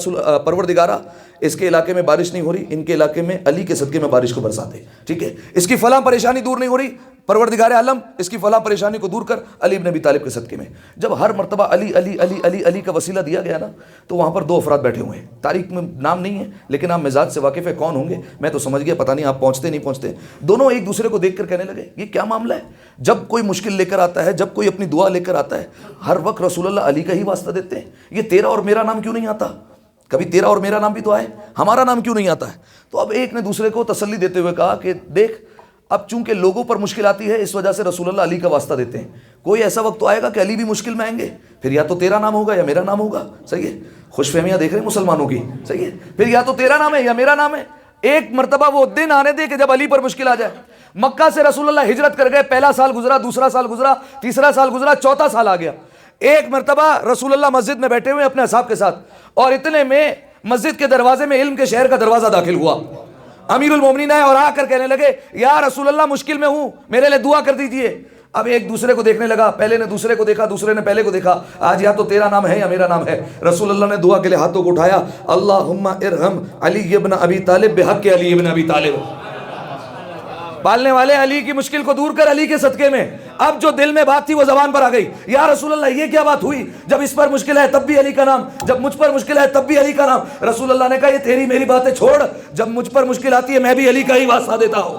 پروردگارہ اس کے علاقے میں بارش نہیں ہو رہی، ان کے علاقے میں علی کے صدقے میں بارش کو برسا دے، ٹھیک ہے۔ اس کی فلاں پریشانی دور نہیں ہو رہی، پروردگار عالم اس کی فلاں پریشانی کو دور کر علی ابن ابی طالب کے صدقے میں۔ جب ہر مرتبہ علی علی علی علی علی کا وسیلہ دیا گیا نا تو وہاں پر 2 افراد بیٹھے ہوئے ہیں، تاریخ میں نام نہیں ہے لیکن آپ مزاج سے واقف ہے کون ہوں گے، میں تو سمجھ گیا پتہ نہیں آپ پہنچتے نہیں پہنچتے۔ دونوں ایک دوسرے کو دیکھ کر کہنے لگے یہ کیا معاملہ ہے، جب کوئی مشکل لے کر آتا ہے، جب کوئی اپنی دعا لے کر آتا ہے، ہر وقت رسول اللہ علی کا ہی واسطہ دیتے ہیں، یہ تیرا اور میرا نام کیوں نہیں آتا؟ کبھی تیرا اور میرا نام بھی تو آئے، ہمارا نام کیوں نہیں آتا ہے؟ تو اب ایک نے دوسرے کو تسلی دیتے ہوئے کہا کہ دیکھ اب چونکہ لوگوں پر مشکل آتی ہے اس وجہ سے رسول اللہ علی کا واسطہ دیتے ہیں، کوئی ایسا وقت تو آئے گا کہ علی بھی مشکل میں آئیں گے، پھر یا تو تیرا نام ہوگا یا میرا نام ہوگا، صحیح ہے، خوش فہمیاں دیکھ رہے ہیں مسلمانوں کی، صحیح ہے، پھر یا تو تیرا نام ہے یا میرا نام ہے۔ ایک مرتبہ وہ دن آنے دے کہ جب علی پر مشکل آ جائے۔ مکہ سے رسول اللہ ہجرت کر گئے، پہلا سال گزرا، دوسرا سال گزرا، تیسرا سال گزرا، چوتھا سال آ گیا۔ ایک مرتبہ رسول اللہ مسجد میں بیٹھے ہوئے اپنے اصحاب کے ساتھ، اور اتنے میں مسجد کے دروازے میں علم کے شہر کا دروازہ داخل ہوا، امیر المومنین آئے اور آ کر کہنے لگے یا رسول اللہ مشکل میں ہوں، میرے لیے دعا کر دیجئے۔ اب ایک دوسرے کو دیکھنے لگا، پہلے نے دوسرے کو دیکھا، دوسرے نے پہلے کو دیکھا، آج یا تو تیرا نام ہے یا میرا نام ہے۔ رسول اللہ نے دعا کے لیے ہاتھوں کو اٹھایا اللہم ارحم علی ابن ابی طالب بحق علی ابن ابی طالب، پالنے والے علی کی مشکل کو دور کر علی کے صدقے میں۔ اب جو دل میں بات تھی وہ زبان پر آ گئی، یا رسول اللہ یہ کیا بات ہوئی، جب اس پر مشکل ہے تب بھی علی کا نام، جب مجھ پر مشکل ہے تب بھی علی کا نام۔ رسول اللہ نے کہا یہ تیری میری باتیں چھوڑ، جب مجھ پر مشکل آتی ہے میں بھی علی کا ہی واسطہ دیتا ہوں۔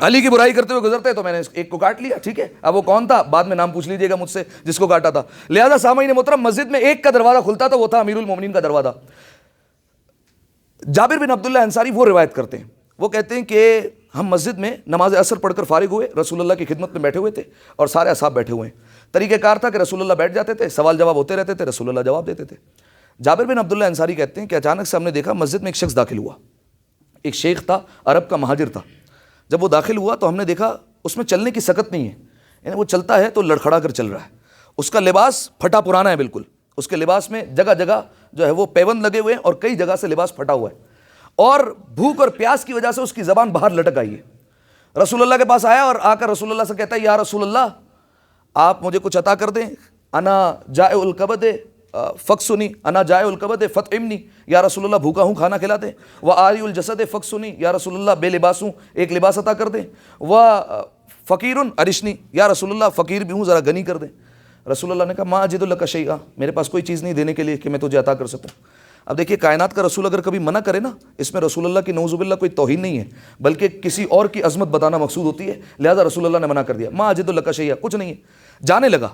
علی کی برائی کرتے ہوئے گزرتے تو میں نے ایک کو کاٹ لیا, ٹھیک ہے. اب وہ کون تھا بعد میں نام پوچھ لیجئے گا مجھ سے جس کو کاٹا تھا. لہذا سامعین محترم, مسجد میں ایک کا دروازہ کھلتا تھا, وہ تھا امیر المومنین کا دروازہ. جابر بن عبداللہ انصاری وہ روایت کرتے ہیں, وہ کہتے ہیں کہ ہم مسجد میں نماز عصر پڑھ کر فارغ ہوئے, رسول اللہ کی خدمت میں بیٹھے ہوئے تھے اور سارے اصحاب بیٹھے ہوئے ہیں. طریقہ کار تھا کہ رسول اللہ بیٹھ جاتے تھے, سوال جواب ہوتے رہتے تھے, رسول اللہ جواب دیتے تھے. جابر بن عبداللہ انصاری کہتے ہیں کہ اچانک سے ہم نے دیکھا مسجد میں ایک شخص داخل ہوا. ایک شیخ تھا, عرب کا مہاجر تھا. جب وہ داخل ہوا تو ہم نے دیکھا اس میں چلنے کی سکت نہیں ہے, یعنی وہ چلتا ہے تو لڑکھڑا کر چل رہا ہے. اس کا لباس پھٹا پرانا ہے بالکل, اس کے لباس میں جگہ جگہ جو ہے وہ پیوند لگے ہوئے ہیں اور کئی جگہ سے لباس پھٹا ہوا ہے, اور بھوک اور پیاس کی وجہ سے اس کی زبان باہر لٹک آئی ہے. رسول اللہ کے پاس آیا اور آ کر رسول اللہ سے کہتا ہے یا رسول اللہ آپ مجھے کچھ عطا کر دیں. انا جائع القبد فقسنی, انا جائع القبد فطعمنی, یا رسول اللہ بھوکا ہوں کھانا کھلا دیں. وعاری الجسد فقسنی, یا رسول اللہ بے لباس ہوں ایک لباس عطا کر دیں. وفقیر ارشنی, یا رسول اللہ فقیر بھی ہوں ذرا غنی کر دیں. رسول اللہ نے کہا ما اجد لک شیئا, میرے پاس کوئی چیز نہیں دینے کے لیے کہ میں تجھے عطا کر سکوں. اب دیکھیے کائنات کا رسول اگر کبھی منع کرے نا, اس میں رسول اللہ کی نعوذ باللہ کوئی توہین نہیں ہے, بلکہ کسی اور کی عظمت بتانا مقصود ہوتی ہے. لہذا رسول اللہ نے منع کر دیا, ما اجد لک شیئا, کچھ نہیں ہے. جانے لگا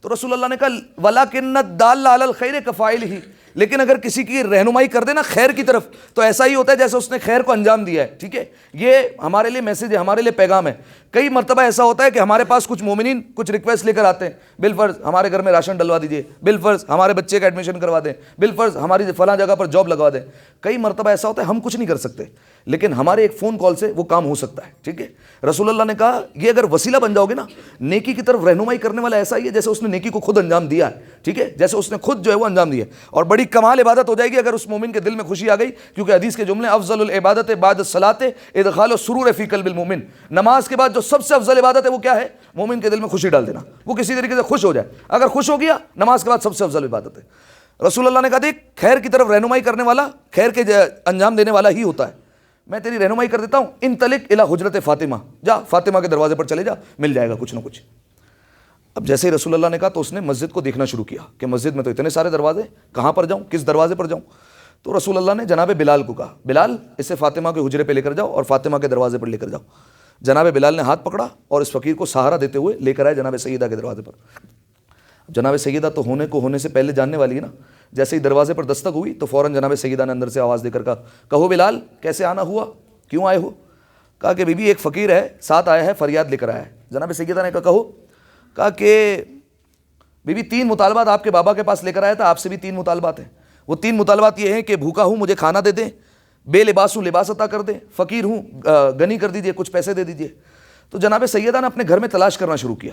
تو رسول اللہ نے کہا وَلَكِنَّ الدَّالَّ عَلَى الْخَيْرِ كَفَاعِلِهِ, لیکن اگر کسی کی رہنمائی کر دے نا خیر کی طرف تو ایسا ہی ہوتا ہے جیسے اس نے خیر کو انجام دیا ہے. ٹھیک ہے, یہ ہمارے لیے میسیج ہے, ہمارے لیے پیغام ہے. کئی مرتبہ ایسا ہوتا ہے کہ ہمارے پاس کچھ مومنین کچھ ریکویسٹ لے کر آتے ہیں, بالفرض ہمارے گھر میں راشن ڈلوا دیجئے, بالفرض ہمارے بچے کا ایڈمیشن کروا دیں, بالفرض ہماری فلاں جگہ پر جاب لگوا دیں. کئی مرتبہ ایسا ہوتا ہے ہم کچھ نہیں کر سکتے, لیکن ہمارے ایک فون کال سے وہ کام ہو سکتا ہے. ٹھیک ہے, رسول اللہ نے کہا یہ اگر وسیلہ بن جاؤ گے نا نیکی کی طرف رہنمائی کرنے والا ایسا ہی ہے جیسے اس نے نیکی کو خود انجام دیا ہے. ٹھیک ہے, جیسے اس نے خود جو ہے وہ انجام دیا, اور بڑی کمال عبادت ہو جائے گی اگر اس مومن کے دل میں خوشی آ گئی, کیونکہ حدیث کے جملے افضل العبادت بعد الصلاۃ ادخال السرور فی قلب المؤمن, نماز کے بعد جو سب سے افضل عبادت ہے وہ کیا ہے, مومن کے دل میں خوشی ڈال دینا, وہ کسی طریقے سے خوش ہو جائے. اگر خوش ہو گیا نماز کے بعد سب سے افضل عبادت ہے. رسول اللہ نے کہا دیکھ خیر کی طرف رہنمائی کرنے والا خیر کے انجام دینے والا ہی ہوتا ہے. میں تیری رہنمائی کر دیتا ہوں, انطلق الی حجرت فاطمہ, جا فاطمہ کے دروازے پر چلے جا, مل جائے گا کچھ نہ کچھ. اب جیسے ہی رسول اللہ نے کہا تو اس نے مسجد کو دیکھنا شروع کیا کہ مسجد میں تو اتنے سارے دروازے, کہاں پر جاؤں, کس دروازے پر جاؤں. تو رسول اللہ نے جناب بلال کو کہا بلال اسے فاطمہ کے حجرے پہ لے کر جاؤ اور فاطمہ کے دروازے پر لے کر جاؤ. جناب بلال نے ہاتھ پکڑا اور اس فقیر کو سہارا دیتے ہوئے لے کر آئے جناب سیدہ کے دروازے پر. جناب سیدہ تو ہونے سے پہلے جاننے والی ہے نا, جیسے ہی دروازے پر دستک ہوئی تو فوراً جناب سیدہ نے اندر سے آواز دے کر کہا کہو بلال کیسے آنا ہوا, کیوں آئے ہو. کہا کہ بی بی ایک فقیر ہے ساتھ آیا ہے, فریاد لے کر آیا ہے. جناب سیدہ نے کہا کہو. کہا کہ بی بی 3 مطالبات آپ کے بابا کے پاس لے کر آیا تھا, آپ سے بھی 3 مطالبات ہیں. وہ 3 مطالبات یہ ہیں کہ بھوکا ہوں مجھے کھانا دے دیں, بے لباس ہوں لباس عطا کر دیں, فقیر ہوں غنی کر دیجئے کچھ پیسے دے دیجئے. تو جناب سیدہ نے اپنے گھر میں تلاش کرنا شروع کیا.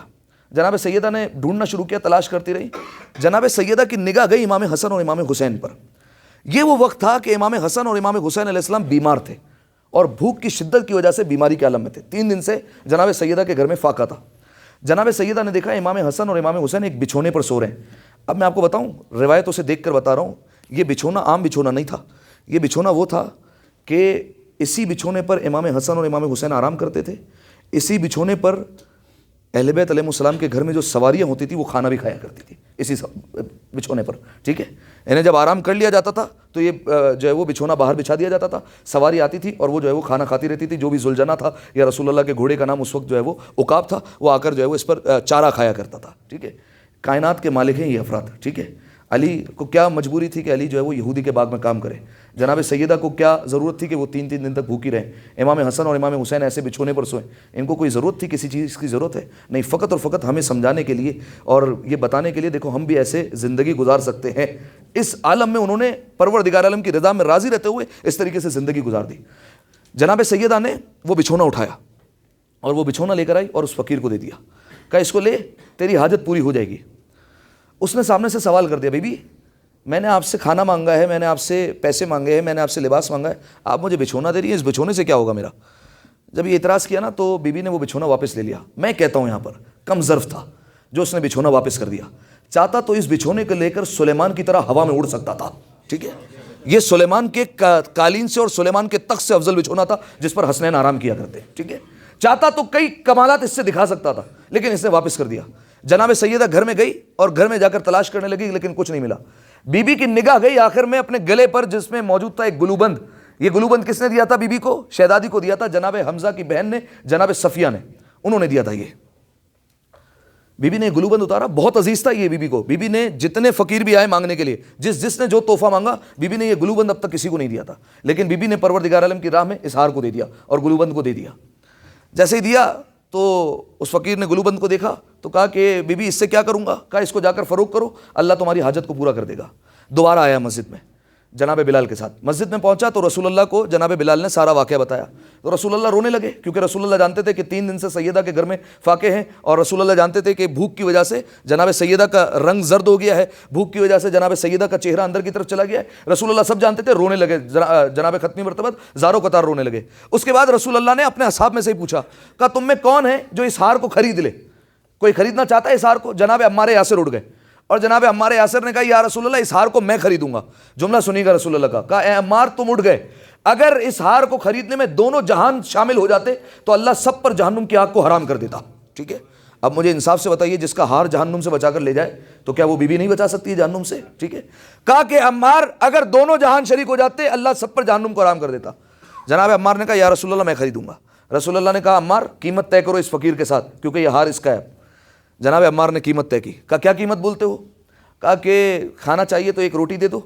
جناب سیدہ نے ڈھونڈنا شروع کیا, تلاش کرتی رہی. جناب سیدہ کی نگاہ گئی امام حسن اور امام حسین پر. یہ وہ وقت تھا کہ امام حسن اور امام حسین علیہ السلام بیمار تھے اور بھوک کی شدت کی وجہ سے بیماری کے عالم میں تھے. 3 دن سے جناب سیدہ کے گھر میں فاقہ تھا. جناب سیدہ نے دیکھا امام حسن اور امام حسین ایک بچھونے پر سو رہے ہیں. اب میں آپ کو بتاؤں, روایتوں سے دیکھ کر بتا رہا ہوں, یہ بچھونا عام بچھونا نہیں تھا. یہ بچھونا وہ تھا کہ اسی بچھونے پر امام حسن اور امام حسین آرام کرتے تھے. اسی بچھونے پر اہل بیت علیہ السلام کے گھر میں جو سواریاں ہوتی تھی وہ کھانا بھی کھایا کرتی تھی اسی بچھونے پر. ٹھیک ہے, انہیں جب آرام کر لیا جاتا تھا تو یہ جو ہے وہ بچھونا باہر بچھا دیا جاتا تھا, سواری آتی تھی اور وہ جو ہے وہ کھانا کھاتی رہتی تھی. جو بھی ذوالجناح تھا یا رسول اللہ کے گھوڑے کا نام اس وقت جو ہے وہ عقاب تھا, وہ آ کر جو ہے وہ اس پر چارہ کھایا کرتا تھا. ٹھیک ہے, کائنات کے مالک ہیں یہ افراد. ٹھیک ہے, علی کو کیا مجبوری تھی کہ علی جو ہے وہ یہودی کے باغ میں کام کرے. جناب سیدہ کو کیا ضرورت تھی کہ وہ 3 دن تک بھوکی رہیں. امام حسن اور امام حسین ایسے بچھونے پر سوئیں. ان کو کوئی ضرورت تھی, کسی چیز کی ضرورت ہے نہیں, فقط اور فقط ہمیں سمجھانے کے لیے اور یہ بتانے کے لیے دیکھو ہم بھی ایسے زندگی گزار سکتے ہیں. اس عالم میں انہوں نے پروردگار عالم کی رضا میں راضی رہتے ہوئے اس طریقے سے زندگی گزار دی. جناب سیدہ نے وہ بچھونا اٹھایا اور وہ بچھونا لے کر آئی اور اس فقیر کو دے دیا. کہا اس کو لے, تیری حاجت پوری ہو جائے گی. اس نے سامنے سے سوال کر دیا, بی بی میں نے آپ سے کھانا مانگا ہے, میں نے آپ سے پیسے مانگے ہیں, میں نے آپ سے لباس مانگا ہے, آپ مجھے بچھونا دے رہی ہیں, اس بچھونے سے کیا ہوگا میرا. جب یہ اعتراض کیا نا تو بی بی نے وہ بچھونا واپس لے لیا. میں کہتا ہوں یہاں پر کم ظرف تھا جو اس نے بچھونا واپس کر دیا. چاہتا تو اس بچھونے کو لے کر سلیمان کی طرح ہوا میں اڑ سکتا تھا. ٹھیک ہے, یہ سلیمان کے قالین سے اور سلیمان کے تخت سے افضل بچھونا تھا جس پر حسنین آرام کیا کرتے. ٹھیک ہے, چاہتا تو کئی کمالات اس سے دکھا سکتا تھا, لیکن اس نے واپس کر دیا. جناب سیدہ گھر میں گئی اور گھر میں جا کر تلاش کرنے لگی, لیکن کچھ نہیں ملا. بی بی کی نگاہ گئی آخر میں اپنے گلے پر جس میں موجود تھا ایک گلوبند, یہ گلوبند کس نے دیا تھا بی بی کو؟ شہزادی کو دیا تھا جناب حمزہ کی بہن نے، جناب صفیہ نے، انہوں نے دیا تھا. یہ بی بی نے گلوبند اتارا، بہت عزیز تھا یہ بی بی کو. بی بی نے جتنے فقیر بھی آئے مانگنے کے لیے، جس نے جو تحفہ مانگا، بی بی نے یہ گلوبند اب تک کسی کو نہیں دیا تھا، لیکن بی بی نے پروردگار عالم کی راہ میں اس ہار کو دے دیا اور گلوبند کو دے دیا. جیسے ہی دیا تو اس فقیر نے گلوبند کو دیکھا تو کہا کہ بی بی اس سے کیا کروں گا؟ کہا اس کو جا کر فروخت کرو، اللہ تمہاری حاجت کو پورا کر دے گا. دوبارہ آیا مسجد میں جناب بلال کے ساتھ. مسجد میں پہنچا تو رسول اللہ کو جناب بلال نے سارا واقعہ بتایا. تو رسول اللہ رونے لگے، کیونکہ رسول اللہ جانتے تھے کہ 3 دن سے سیدہ کے گھر میں فاقے ہیں، اور رسول اللہ جانتے تھے کہ بھوک کی وجہ سے جناب سیدہ کا رنگ زرد ہو گیا ہے، بھوک کی وجہ سے جناب سیدہ کا چہرہ اندر کی طرف چلا گیا ہے. رسول اللہ سب جانتے تھے، رونے لگے. جناب ختمی مرتبت زاروں قطار رونے لگے. اس کے بعد رسول اللہ نے اپنے اصحاب میں سے ہی پوچھا، کہا تم میں کون ہے جو اس ہار کو خرید لے؟ کوئی خریدنا چاہتا ہے اس ہار کو؟ جناب عمار یاسر اٹھ گئے، اور جناب عمار یاسر نے کہا یا رسول اللہ اس ہار کو میں خریدوں گا. جملہ سنیے گا رسول اللہ کا. کہا اے عمار تم اٹھ گئے، اگر اس ہار کو خریدنے میں دونوں جہان شامل ہو جاتے تو اللہ سب پر جہنم کی آگ کو حرام کر دیتا. ٹھیک ہے، اب مجھے انصاف سے بتائیے، جس کا ہار جہنم سے بچا کر لے جائے تو کیا وہ بیوی نہیں بچا سکتی ہے جہنم سے؟ ٹھیک ہے. کہا کہ عمار اگر دونوں جہان شریک ہو جاتے اللہ سب پر جہنم کو حرام کر دیتا. جناب عمار نے کہا یا رسول اللہ میں خریدوں گا. رسول اللہ نے کہا عمار قیمت طے کرو اس فقیر کے ساتھ، کیونکہ یہ ہار اس کا ہے. جناب عمار نے قیمت طے کی. کہا کیا قیمت بولتے ہو؟ کہا کہ کھانا چاہیے تو ایک روٹی دے دو،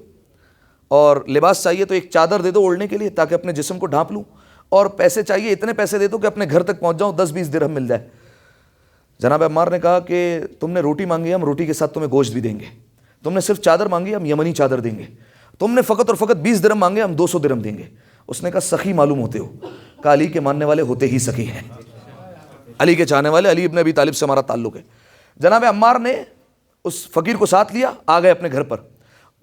اور لباس چاہیے تو ایک چادر دے دو اوڑھنے کے لیے تاکہ اپنے جسم کو ڈھانپ لوں، اور پیسے چاہیے اتنے پیسے دے دو کہ اپنے گھر تک پہنچ جاؤں، 10-20 درہم مل جائے. جناب عمار نے کہا کہ تم نے روٹی مانگی، ہم روٹی کے ساتھ تمہیں گوشت بھی دیں گے. تم نے صرف چادر مانگی، ہم یمنی چادر دیں گے. تم نے فقط اور فقط 20 درہم مانگے، ہم 200 درہم دیں گے. اس نے کہا سخی معلوم ہوتے ہو. کہا علی کے ماننے والے ہوتے ہی سخی ہیں، علی کے چاہنے والے، علی ابن ابی طالب سے ہمارا تعلق ہے. جناب عمار نے اس فقیر کو ساتھ لیا، آ گئے اپنے گھر پر.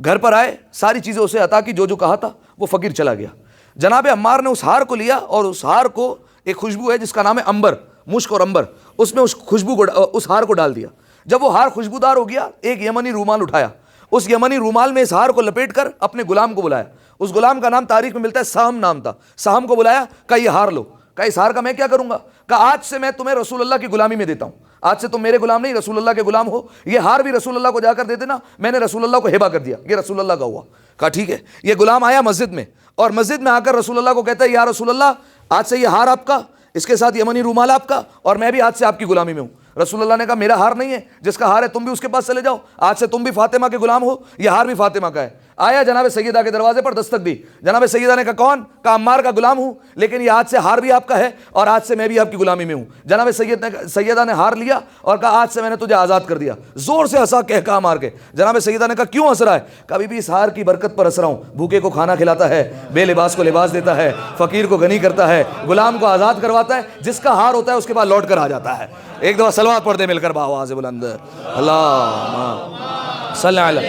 گھر پر آئے، ساری چیزیں اسے عطا کی، جو کہا تھا وہ فقیر چلا گیا. جناب عمار نے اس ہار کو لیا، اور اس ہار کو ایک خوشبو ہے جس کا نام ہے امبر، مشک اور امبر، اس میں اس خوشبو کو اس ہار کو ڈال دیا. جب وہ ہار خوشبودار ہو گیا، ایک یمنی رومال اٹھایا، اس یمنی رومال میں اس ہار کو لپیٹ کر اپنے غلام کو بلایا. اس غلام کا نام تاریخ میں ملتا ہے سہم نام تھا. سہم کو بلایا، کہا یہ ہار لو. کہا اس ہار کا میں کیا کروں گا؟ کہا آج سے میں تمہیں رسول اللہ کی غلامی میں دیتا ہوں، آج سے تم میرے غلام نہیں رسول اللہ کے غلام ہو. یہ ہار بھی رسول اللہ کو جا کر دے دینا، میں نے رسول اللہ کو ہبہ کر دیا، یہ رسول اللہ کا ہوا. کہا ٹھیک ہے. یہ غلام آیا مسجد میں، اور مسجد میں آ کر رسول اللہ کو کہتا ہے یا رسول اللہ آج سے یہ ہار آپ کا، اس کے ساتھ یمنی رومال آپ کا، اور میں بھی آج سے آپ کی غلامی میں ہوں. رسول اللہ نے کہا میرا ہار نہیں ہے، جس کا ہار ہے تم بھی اس کے پاس چلے جاؤ، آج سے تم بھی فاطمہ کے غلام ہو، یہ ہار بھی فاطمہ کا ہے. آیا جناب سیدہ کے دروازے پر دستک دی. جناب سیدہ نے کہا کون؟ کہا عمار کا غلام ہوں، لیکن یہ آج سے ہار بھی آپ کا ہے اور آج سے میں بھی آپ کی غلامی میں ہوں. جناب سیدہ نے ہار لیا اور کہا آج سے میں نے تجھے آزاد کر دیا. زور سے ہنسا کہا مار کے. جناب سیدہ نے کہا کیوں ہنس رہا ہے؟ کہا بی بی اس ہار کی برکت پر ہنس رہا ہوں. بھوکے کو کھانا کھلاتا ہے، بے لباس کو لباس دیتا ہے، فقیر کو غنی کرتا ہے، غلام کو آزاد کرواتا ہے. جس کا ہار ہوتا ہے اس کے بعد لوٹ کر آ جاتا ہے. ایک دفعہ صلوات پڑھ دے مل کر بآواز بلند، اللہم صلی علی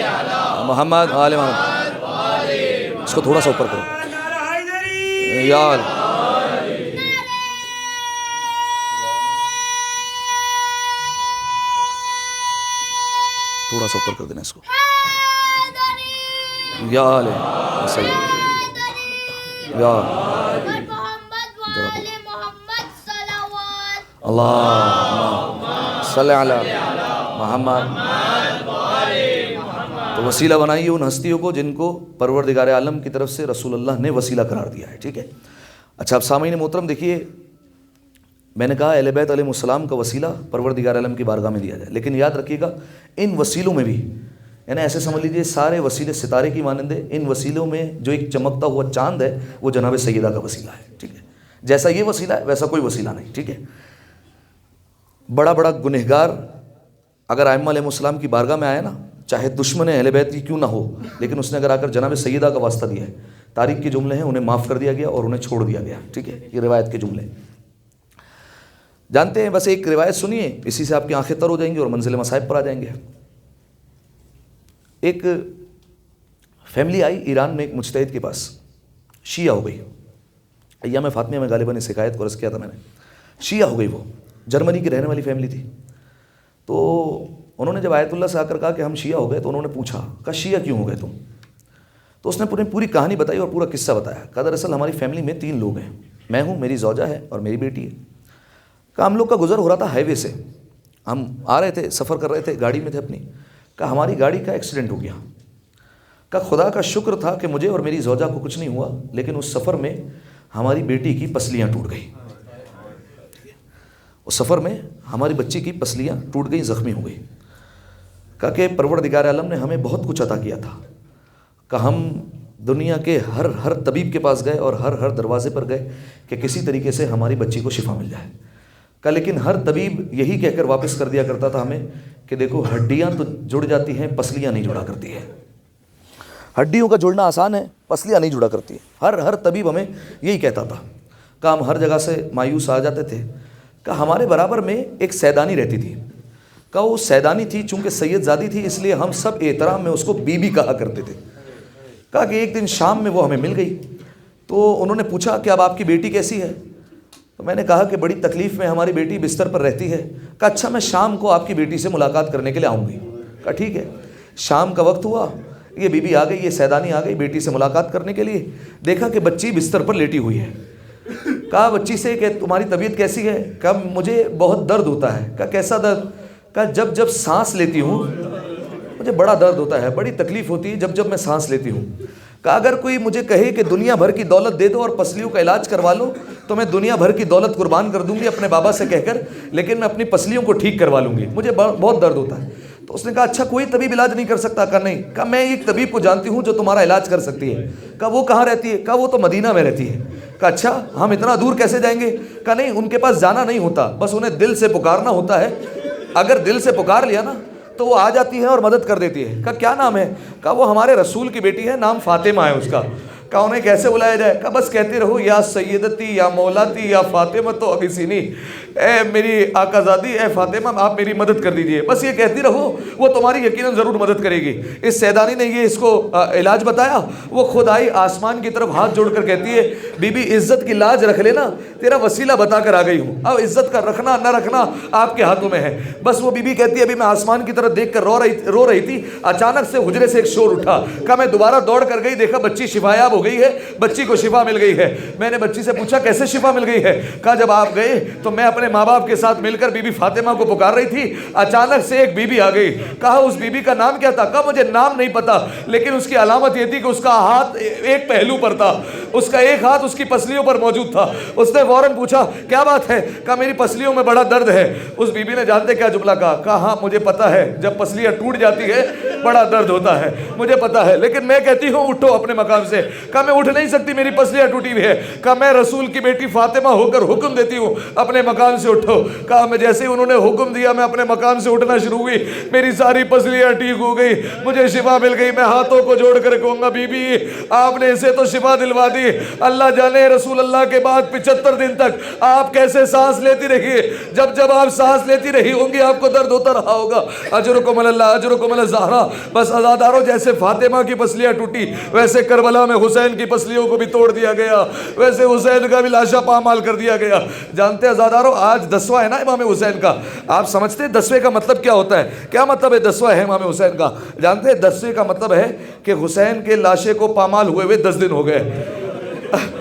محمد آل محمد. اس کو تھوڑا سا اوپر کرو یار. تھوڑا سا اوپر کر دینا اس کو یا اللہ صلی علی محمد. تو وسیلہ بنائیے ان ہستیوں کو جن کو پروردگار عالم کی طرف سے رسول اللہ نے وسیلہ قرار دیا ہے. ٹھیک ہے. اچھا اب سامعین محترم دیکھیے، میں نے کہا اہل بیت علیہ السلام کا وسیلہ پروردگار عالم کی بارگاہ میں دیا جائے، لیکن یاد رکھیے گا ان وسیلوں میں بھی، یعنی ایسے سمجھ لیجیے سارے وسیلے ستارے کی مانند ہیں، ان وسیلوں میں جو ایک چمکتا ہوا چاند ہے وہ جناب سیدہ کا وسیلہ ہے. ٹھیک ہے. جیسا یہ وسیلہ ہے ویسا کوئی وسیلہ نہیں. ٹھیک ہے. بڑا بڑا گنہگار اگر ائمہ علیہ السلام کی بارگاہ میں آیا نا، چاہے دشمن اہل بیت کی کیوں نہ ہو، لیکن اس نے اگر آ کر جناب سیدہ کا واسطہ دیا ہے، تاریخ کے جملے ہیں، انہیں معاف کر دیا گیا اور انہیں چھوڑ دیا گیا. ٹھیک ہے. یہ روایت کے جملے جانتے ہیں. بس ایک روایت سنیے، اسی سے آپ کی آنکھیں تر ہو جائیں گی اور منزل مصائب پر آ جائیں گے. ایک فیملی آئی ایران میں ایک مجتہد کے پاس، شیعہ ہو گئی. ایام فاطمیہ میں غالباً اس حکایت کو عرض کیا تھا میں نے. شیعہ ہو گئی، وہ جرمنی کی رہنے والی فیملی تھی. تو انہوں نے جب آیت اللہ سے آ کر کہا کہ ہم شیعہ ہو گئے تو انہوں نے پوچھا کہ شیعہ کیوں ہو گئے تم؟ تو اس نے پوری کہانی بتائی اور پورا قصہ بتایا. کہا دراصل ہماری فیملی میں 3 لوگ ہیں، میں ہوں، میری زوجہ ہے اور میری بیٹی ہے. کہا ہم لوگ کا گزر ہو رہا تھا ہائی وے سے، ہم آ رہے تھے، سفر کر رہے تھے، گاڑی میں تھے اپنی. کہا ہماری گاڑی کا ایکسیڈنٹ ہو گیا. کہ خدا کا شکر تھا کہ مجھے اور میری زوجہ کو کچھ نہیں ہوا، لیکن اس سفر میں ہماری بیٹی کی پسلیاں ٹوٹ گئیں، اس سفر میں ہماری بچی کی پسلیاں ٹوٹ گئیں، زخمی ہو گئی۔ کہا کہ پروردگار عالم نے ہمیں بہت کچھ عطا کیا تھا، کہ ہم دنیا کے ہر طبیب کے پاس گئے اور ہر دروازے پر گئے کہ کسی طریقے سے ہماری بچی کو شفا مل جائے۔ کہا لیکن ہر طبیب یہی کہہ کر واپس کر دیا کرتا تھا ہمیں کہ دیکھو ہڈیاں تو جڑ جاتی ہیں، پسلیاں نہیں جڑا کرتی ہیں۔ ہڈیوں کا جڑنا آسان ہے، پسلیاں نہیں جڑا کرتی ہیں۔ ہر طبیب ہمیں یہی کہتا تھا۔ کہ ہم ہر جگہ سے مایوس آ جاتے تھے۔ کہ ہمارے برابر میں ایک سیدانی رہتی تھی، کہ وہ سیدانی تھی چونکہ سید زادی تھی، اس لیے ہم سب احترام میں اس کو بی بی کہا کرتے تھے۔ کہا کہ ایک دن شام میں وہ ہمیں مل گئی، تو انہوں نے پوچھا کہ اب آپ کی بیٹی کیسی ہے؟ تو میں نے کہا کہ بڑی تکلیف میں ہماری بیٹی بستر پر رہتی ہے۔ کہا اچھا میں شام کو آپ کی بیٹی سے ملاقات کرنے کے لیے آؤں گی۔ کہا ٹھیک ہے۔ شام کا وقت ہوا، یہ بی بی آ گئی، یہ سیدانی آ گئی بیٹی سے ملاقات کرنے کے لیے۔ دیکھا کہ بچی بستر پر لیٹی ہوئی ہے۔ کہا بچی سے کہ تمہاری طبیعت کیسی ہے؟ کہا مجھے بہت درد ہوتا ہے۔ کہا کیسا درد؟ کہا جب سانس لیتی ہوں مجھے بڑا درد ہوتا ہے، بڑی تکلیف ہوتی ہے جب میں سانس لیتی ہوں۔ کہا اگر کوئی مجھے کہے کہ دنیا بھر کی دولت دے دو اور پسلیوں کا علاج کروا لو تو میں دنیا بھر کی دولت قربان کر دوں گی اپنے بابا سے کہہ کر، لیکن میں اپنی پسلیوں کو ٹھیک کروا لوں گی، مجھے بہت درد ہوتا ہے۔ تو اس نے کہا اچھا کوئی طبیب علاج نہیں کر سکتا؟ کہا نہیں۔ کہا میں ایک طبیب کو جانتی ہوں جو تمہارا علاج کر سکتی ہے۔ کہا وہ کہاں رہتی ہے؟ کہا وہ تو مدینہ میں رہتی ہے۔ کہا اچھا ہم اتنا دور کیسے جائیں گے؟ کہا نہیں ان کے پاس جانا نہیں ہوتا، بس انہیں دل سے پکارنا ہوتا ہے، اگر دل سے پکار لیا نا تو وہ آ جاتی ہے اور مدد کر دیتی ہے۔ کہا کیا نام ہے؟ کہا وہ ہمارے رسول کی بیٹی ہے، نام فاطمہ ہے اس کا۔ کہا انہیں کیسے بلایا جائے؟ کہا بس کہتے رہو یا سیدتی یا مولاتی یا فاطمہ تو ابسینی، اے میری آقا زادی، اے فاطمہ آپ میری مدد کر دیجئے، بس یہ کہتی رہو، وہ تمہاری یقیناً ضرور مدد کرے گی۔ اس سیدانی نے یہ اس کو علاج بتایا، وہ خود آئی آسمان کی طرف ہاتھ جوڑ کر کہتی ہے بی بی عزت کی لاج رکھ لینا، تیرا وسیلہ بتا کر آ گئی ہوں، اب عزت کا رکھنا نہ رکھنا آپ کے ہاتھوں میں ہے۔ بس وہ بی بی کہتی ہے ابھی میں آسمان کی طرف دیکھ کر رو رہی تھی، اچانک سے حجرے سے ایک شور اٹھا۔ کہا میں دوبارہ دوڑ کر گئی، دیکھا بچی شفایاب ہو گئی ہے، بچی کو شفا مل گئی ہے۔ میں نے بچی سے پوچھا کیسے شفا مل گئی ہے؟ کہا جب آپ گئے تو میں اپنے ماں باپ کے ساتھ مل کر بی بی فاطمہ کو پکار رہی تھی، اچانک سے ایک بی بی آ گئی۔ کہا اس بی بی کا نام کیا تھا؟ کہا مجھے نام نہیں پتا، لیکن اس کی علامت یہ تھی کہ اس کا ہاتھ ایک پہلو پر تھا، اس کا ایک ہاتھ اس کی پسلیوں پر موجود تھا۔ اس نے فوراً پوچھا کیا بات ہے؟ کہا میری پسلیوں میں بڑا درد ہے۔ اس بی بی نے جانتے کیا جملہ کہا؟ کہا ہاں مجھے پتا ہے، جب پسلیاں ٹوٹ جاتی ہے بڑا درد ہوتا ہے، مجھے پتا ہے، لیکن میں کہتی ہوں اٹھو اپنے مقام سے۔ کہا میں اٹھ نہیں سکتی، میری پسلیاں ٹوٹی ہوئی ہے۔ کہا میں رسول کی بیٹی فاطمہ ہو کر حکم دیتی ہوں اپنے مقام سے اٹھو۔ کہا میں جیسے انہوں نے حکم دیا میں اپنے مقام سے اٹھنا شروع ہوئی، میری ساری پسلیاں ٹھیک ہو گئی، مجھے شفا مل گئی۔ میں ہاتھوں کو جوڑ کر کہوں گا بی بی آپ نے اسے تو شفا دلوا دی، اللہ جانے رسول اللہ کے بعد 75 دن تک آپ کیسے سانس لیتی رہی، جب آپ سانس لیتی رہی ہوں گی آپ کو درد ہوتا رہا ہوگا۔ اجرکم اللہ اجرکم اللہ زہرا۔ بس عزاداروں جیسے فاطمہ کی پسلیاں ٹوٹی ویسے کربلا میں حسین کی پسلیوں کو بھی توڑ دیا گیا، ویسے حسین کا بھی لاشا پامال کر دیا گیا۔ جانتے ہیں عزاداروں آج 10واں ہے نا امام حسین کا، آپ سمجھتے ہیں 10ویں کا مطلب کیا ہوتا ہے؟ کیا مطلب ہے 10واں ہے امام حسین کا؟ جانتے ہیں 10ویں کا مطلب ہے کہ حسین کے لاشے کو پامال ہوئے 10 دن ہو گئے۔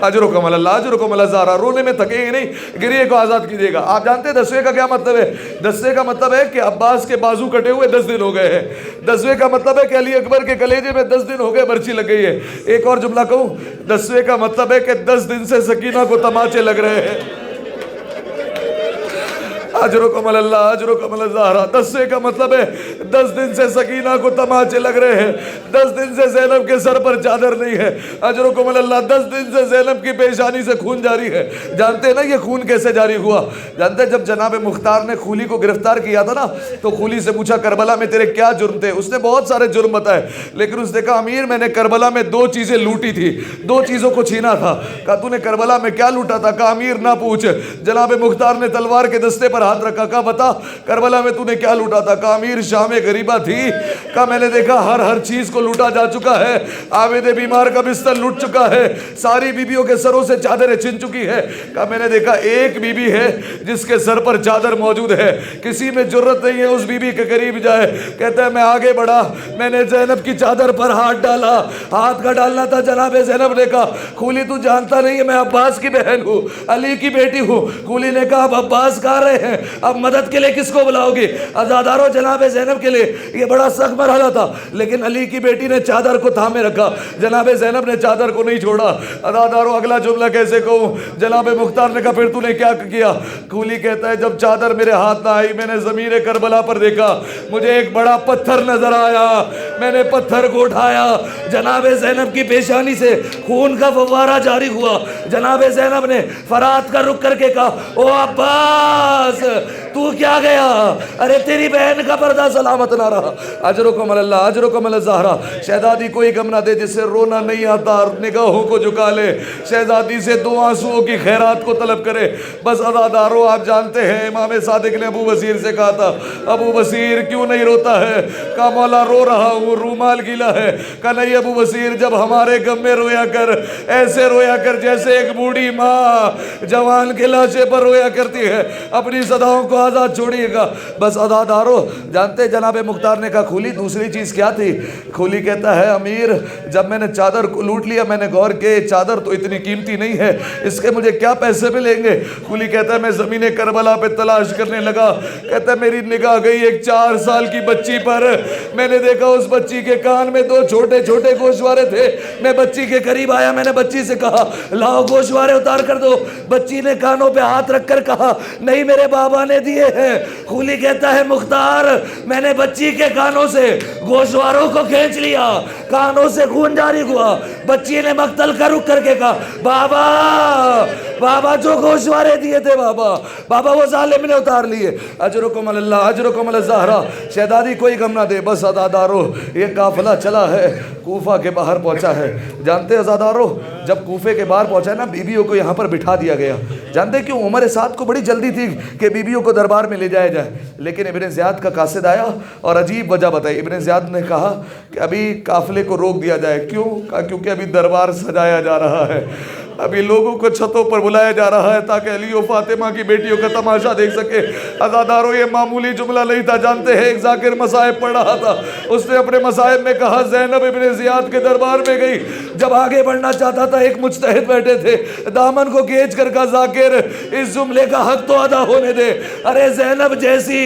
اجرکم اللہ اجرکم اللہ زہرا، رونے میں تھکیں گے نہیں، گریے کو آزاد کیجیے گا۔ آپ جانتے ہیں 10ویں کا کیا مطلب ہے؟ 10ویں کا مطلب ہے کہ عباس کے بازو کٹے ہوئے 10 دن ہو گئے ہیں۔ 10ویں کا مطلب ہے کہ علی اکبر کے کلیجے میں 10 دن ہو گئے برچی لگ گئی ہے۔ ایک اور جملہ کہوں، 10ویں کا مطلب ہے کہ 10 دن سے سکینہ کو تماچے لگ رہے ہیں۔ اجرکم اللہ اجرکم اللہ زہرا، 10ویں کا مطلب ہے 10 دن سے سکینہ کو تماچے لگ رہے ہیں، 10 دن سے زینب کے سر پر چادر نہیں ہے۔ اجرکم اللہ، 10 دن سے زینب کی پیشانی سے خون جاری ہے۔ جانتے ہیں نا یہ خون کیسے جاری ہوا؟ جانتے ہیں جب جناب مختار نے خولی کو گرفتار کیا تھا نا تو خولی سے پوچھا کربلا میں تیرے کیا جرم تھے؟ اس نے بہت سارے جرم بتائے، لیکن اس نے کہا امیر میں نے کربلا میں 2 چیزیں لوٹی تھی، 2 چیزوں کو چھینا تھا۔ کہا تو نے کربلا میں کیا لوٹا تھا؟ کہا امیر نہ پوچھ۔ جناب مختار نے تلوار کے دستے پر ہاتھ رکھا، کہا بتا کربلا میں تو نے کیا لوٹا تھا؟ کہا امیر شام غریبہ تھی، کہا میں نے دیکھا ہر چیز کو لوٹا جا چکا ہے، عابد بیمار کا بستر لوٹ چکا ہے، ساری بیویوں کے سروں سے چادریں چھن چکی ہے۔ کہا میں نے دیکھا ایک بی بی ہے جس کے سر پر چادر موجود ہے، کسی میں جرت نہیں ہے اس بی بی کے قریب جائے۔ کہتا ہے میں آگے بڑھا، میں نے زینب کی چادر پر ہاتھ ڈالا، ہاتھ کا ڈالنا تھا، جناب زینب نے کہا خولی تو جانتا نہیں ہے میں عباس کی بہن ہوں، علی کی بیٹی ہوں۔ خولی نے کہا اب عباس کہاں رہے ہیں؟ اب مدد کے لیے کس کو بلاؤ گی؟ عزادارو جناب زینب کے لیے یہ بڑا سخت مرحلہ تھا، لیکن علی کی بیٹی نے چادر کو تھامے رکھا، جناب زینب نے چادر کو نہیں چھوڑا۔ عزادارو اگلا جملہ کیسے کہوں؟ جناب مختار نے کہا پھر تو نے کیا کیا؟ کولی کہتا ہے جب چادر میرے ہاتھ نہ آئی میں نے زمین کربلا پر دیکھا، مجھے ایک بڑا پتھر نظر آیا، میں نے پتھر کو اٹھایا، جناب زینب کی پیشانی سے خون کا فوارہ جاری ہوا، جناب زینب نے فرات کا رخ کر کے کہا او عباس تو کیا گیا؟ ارے تیری بہن کا پردہ سلامت نہ رہا۔ اجرکم اللہ اجرکم الزہرا۔ شہزادی کوئی غم نہ دے جس سے رونا نہیں آتا، نگاہوں کو جھکا لے، شہزادی سے دو آنسوؤں کی خیرات کو طلب کرے۔ بس عزادارو آپ جانتے ہیں امام صادق نے ابو بصیر سے کہا تھا ابو بصیر کیوں نہیں روتا ہے؟ کہا مولا رو رہا ہوں، رومال گیلا ہے۔ کہا نہیں ابو بصیر جب ہمارے غم میں رویا کر، ایسے رویا کر جیسے ایک بوڑھی ماں جوان کے لاشے پر رویا کرتی ہے، اپنی صداؤں کو آزاد چھوڑیے گا۔ بس عزادارو جانتے جناب مختار نے کہا کھولی دوسری چیز کیا تھی؟ کھولی کہتا ہے امیر جب میں نے چادر کو لوٹ لیا میں نے غور کیا چادر تو اتنی قیمتی نہیں ہے، اس کے مجھے کیا پیسے ملیں گے؟ کھولی کہتا ہے میں زمین کربلا پہ تلاش کرنے لگا، کہتا ہے میری نگاہ گئی ایک 4 سال کی بچی پر، میں نے دیکھا اس بچی کے کان میں 2 چھوٹے چھوٹے گوشوارے تھے، میں بچی کے قریب آیا، میں نے بچی سے کہا لاؤ گوشوارے اتار کر دو، بچی نے کانوں پہ ہاتھ رکھ کر کہا نہیں میرے بابا نے دیے ہیں۔ کھولی کہتا ہے مختار میں نے بچی کے کانوں سے گوشواروں کو کھینچ لیا، کانوں سے خون جاری ہوا، بچی نے مقتل کا رخ کر کے کہا بابا بابا جو گوشوارے دیے تھے بابا بابا وہ ظالم نے اتار لیے۔ اجرکم اللہ اجرکم الزہرا۔ شہزادی کوئی غم نہ دے، بس عزادارو یہ قافلہ چلا ہے کوفہ کے باہر پہنچا ہے۔ جانتے عزادارو جب کوفے کے باہر پہنچا ہے نا بیویوں کو یہاں پر بٹھا دیا گیا، جانتے کیوں؟ عمر سعد کو بڑی جلدی تھی کہ بیویوں کو دربار میں لے جایا جائے، لیکن ابن زیاد کا قاصد آیا اور عجیب وجہ بتائی۔ ابن زیاد نے کہا کہ ابھی قافلے کو روک دیا جائے، کیوں؟ کہا کیونکہ ابھی دربار سجایا جا رہا ہے، ابھی لوگوں کو چھتوں پر بلایا جا رہا ہے تاکہ علی و فاطمہ کی بیٹیوں کا تماشا دیکھ سکے۔ عزادارو یہ معمولی جملہ نہیں تھا، جانتے ہیں ایک ذاکر مصائب پڑھ رہا تھا، اس نے اپنے مصائب میں کہا زینب ابن زیاد کے دربار میں گئی، جب آگے بڑھنا چاہتا تھا ایک مجتہد بیٹھے تھے، دامن کو کھینچ کر کہا ذاکر اس جملے کا حق تو ادا ہونے دے، ارے زینب جیسی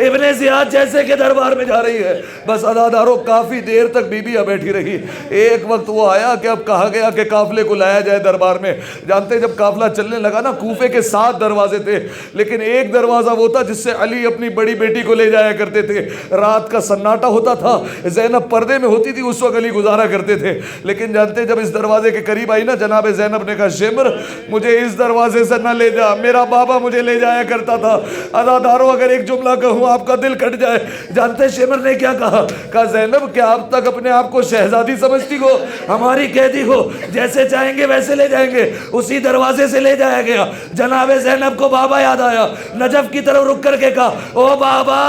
ابن زیاد جیسے کے دربار میں جا رہی ہے۔ بس عزادارو کافی دیر تک بیویاں بیٹھی رہی، ایک وقت وہ آیا کہ اب کہا گیا کہ قافلے کو لایا جائے دربار میں۔ جانتے جب قافلہ چلنے لگا نا کوفے کے 7 دروازے تھے، لیکن ایک دروازہ وہ تھا جس سے علی اپنی بڑی بیٹی کو لے جایا کرتے تھے، رات کا سناٹا ہوتا تھا، زینب پردے میں ہوتی تھی، اس وقت علی گزارا کرتے تھے، لیکن جانتے جب اس دروازے کے قریب آئی نا جناب زینب نے کہا شمر مجھے اس دروازے سے نہ لے جا، میرا بابا مجھے لے جایا کرتا تھا۔ عزادارو اگر ایک جملہ کہوں آپ کا دل کٹ جائے، جانتے شمر نے کیا کہا؟ کہا زینب کیا اب تک اپنے آپ کو شہزادی سمجھتی ہو، ہماری قیدی ہو، جیسے چاہیں گے ویسے لے جائیں گے۔ اسی دروازے سے لے جایا گیا، جناب زینب کو بابا یاد آیا، نجف کی طرف رک کر کے کہا او بابا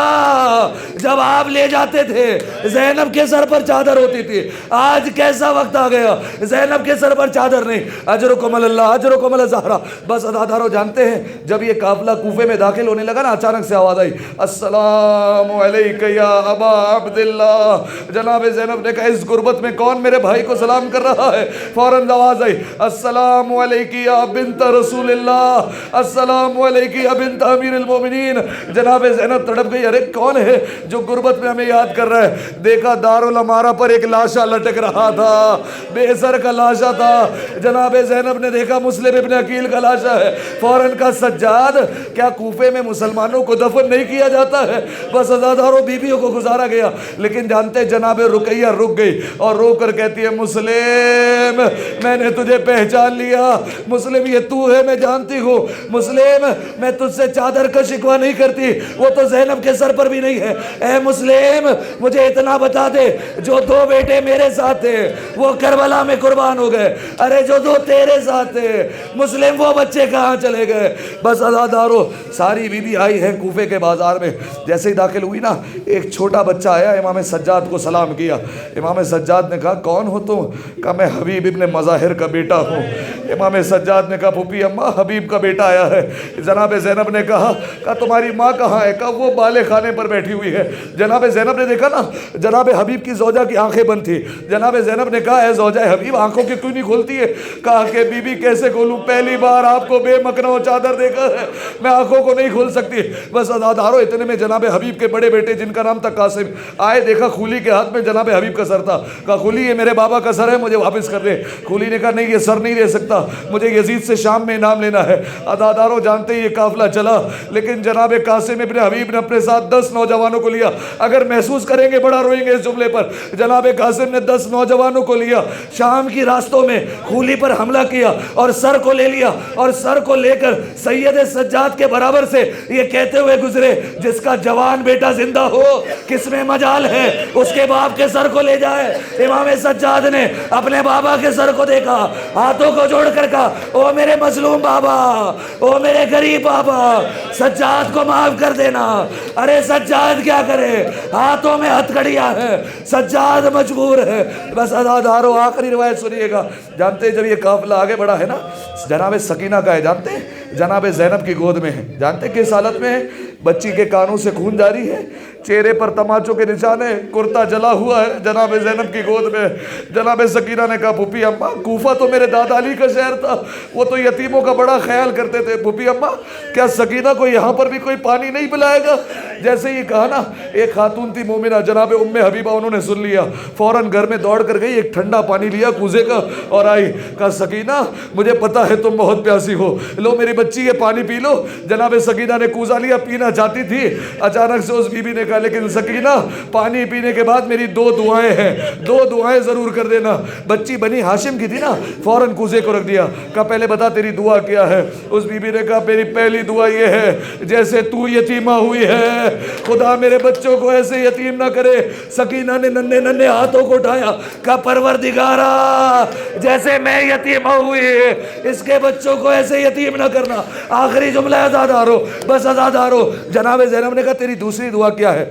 جب آپ لے جاتے تھے زینب کے سر پر چادر ہوتی تھی، آج کیسا وقت آ گیا زینب کے سر پر چادر نہیں۔ اجرکم اللہ اجرکم الزہرا۔ بس عزادارو جانتے ہیں جب یہ قافلہ کوفے میں داخل ہونے لگا نا اچانک سے آواز آئی السلام علیک یا ابا عبداللہ۔ جناب زینب نے کہا اس غربت میں کون میرے بھائی کو سلام کر رہا ہے؟ فوراً آواز آئی السلام علیک یا بنت رسول اللہ، السلام علیک یا بنت امیر المومنین۔ جناب زینب تڑپ گئی، ارے کون ہے جو غربت میں ہمیں یاد کر رہا ہے؟ دیکھا دارالامارہ پر ایک لاشا لٹک رہا تھا، بے سر کا لاشا تھا، جناب زینب نے دیکھا مسلم ابن عقیل کا لاشا ہے، فوراً کا سجاد کیا کوفے میں مسلمانوں کو دفن نہیں کیا جاتا ہے؟ بس عزادارو بیویوں کو گزارا گیا، لیکن جانتے جناب رقیہ رک گئی اور رو کر کہتی ہے مسلم میں نے تجھے پہچان لیا، مسلم یہ تو ہے میں جانتی ہوں، مسلم میں تجھ سے چادر کا شکوہ نہیں کرتی، وہ تو زینب کے سر پر بھی نہیں ہے، اے مسلم مجھے اتنا بتا دے جو 2 بیٹے میرے ساتھ تھے وہ کربلا میں قربان ہو گئے، ارے جو 2 تیرے ساتھ تھے مسلم وہ بچے کہاں چلے گئے؟ بس عزادارو ساری بیوی آئی ہے کوفے کے بازار میں، جیسے ہی داخل ہوئی نا ایک چھوٹا بچہ آیا، امام سجاد کو سلام کیا، امام سجاد نے کہا کون ہو تم؟ کہا میں حبیب ابن مظاہر کا بیٹا ہوں۔ امام سجاد نے کہا پھوپھی اماں حبیب کا بیٹا آیا ہے۔ جناب زینب نے کہا تمہاری ماں کہاں ہے؟ کہا وہ بالے خانے پر بیٹھی ہوئی ہے۔ جناب زینب نے دیکھا نا جناب حبیب کی زوجہ کی آنکھیں بند تھی۔ جناب زینب نے کہا اے زوجہ حبیب آنکھوں کی کیوں نہیں کھولتی ہے؟ کہا کہ بی بی کیسے کھولوں، پہلی بار آپ کو بے مکنو چادر دیکھا ہے، میں آنکھوں کو نہیں کھول سکتی۔ بس عزادارو اتنے میں جناب حبیب کے بڑے بیٹے جن کا نام تھا قاسم آئے، دیکھا خولی کے ہاتھ میں جناب حبیب کا سر تھا۔ کہا خولی یہ میرے بابا کا سر ہے، مجھے واپس کر دے۔ خولی نے کہا نہیں یہ سر نہیں دے سکتا، مجھے یزید سے شام میں انعام لینا ہے۔ عزادارو جانتے ہی یہ قافلہ چلا، لیکن جناب قاسم ابن حبیب نے اپنے ساتھ 10 نوجوانوں کو لیا۔ اگر محسوس کریں گے بڑا روئیں گے اس جملے پر۔ جناب قاسم نے 10 نوجوانوں کو لیا، شام کی راستوں میں خولی پر حملہ کیا اور سر کو لے لیا، اور سر کو لے کر سید سجاد کے برابر سے یہ کہتے ہوئے گزرے جس کا جوان بیٹا زندہ ہو کس میں مجال ہے اس کے باپ کے سر کو لے جائے۔ امام سجاد نے اپنے بابا کے سر کو دیکھا، ہاتھوں کو جوڑ کر کہا او میرے مظلوم بابا، او میرے غریب بابا، سجاد کو معاف کر دینا۔ ارے سجاد کیا کرے، ہاتھوں میں ہتھکڑیاں ہے، سجاد مجبور ہے۔ بس عزادارو آخری روایت سنیے گا۔ جانتے ہیں جب یہ قافلہ آگے بڑھا ہے نا، جناب سکینہ کا ہے، جانتے ہیں جناب زینب کی گود میں ہے، جانتے ہیں کس حالت میں ہے؟ بچی کے کانوں سے خون جاری ہے، چہرے پر تماچوں کے نشان ہے، کرتا جلا ہوا ہے، جناب زینب کی گود میں۔ جناب سکینہ نے کہا پھوپھی اماں کوفہ تو میرے دادا علی کا شہر تھا، وہ تو یتیموں کا بڑا خیال کرتے تھے، پھوپھی اماں کیا سکینہ کو یہاں پر بھی کوئی پانی نہیں پلائے گا؟ جیسے ہی کہا نا، ایک خاتون تھی مومنہ جناب ام حبیبہ، انہوں نے سن لیا، فوراً گھر میں دوڑ کر گئی، ایک ٹھنڈا پانی لیا کوزے کا اور آئی، کہا سکینہ مجھے پتا ہے تم بہت پیاسی ہو، لو میری بچی یہ پانی پی لو۔ جناب سکینہ نے کوزہ لیا، پینا چاہتی تھی، اچانک سے اس بی بی نے کہا لیکن سکینہ پانی پینے کے بعد میری 2 دعائیں ہیں، 2 دعائیں ضرور کر دینا۔ بچی بنی ہاشم کی تھی نا، فوراً کوزے کو رکھ دیا، کہا پہلے بتا تیری دعا کیا ہے؟ اس بی بی نے کہا میری پہلی دعا یہ ہے جیسے تو یتیمہ ہوئی ہے خدا میرے بچوں کو ایسے یتیم نہ کرے۔ سکینہ نے ننھے ننھے ہاتھوں کو اٹھایا، کہا پروردگارا جیسے میں یتیمہ ہوئی اس کے بچوں کو ایسے یتیم نہ کرنا۔ آخری جملہ عزادارو، بس عزادارو جناب زینب نے کہا تیری دوسری دعا کیا ہے؟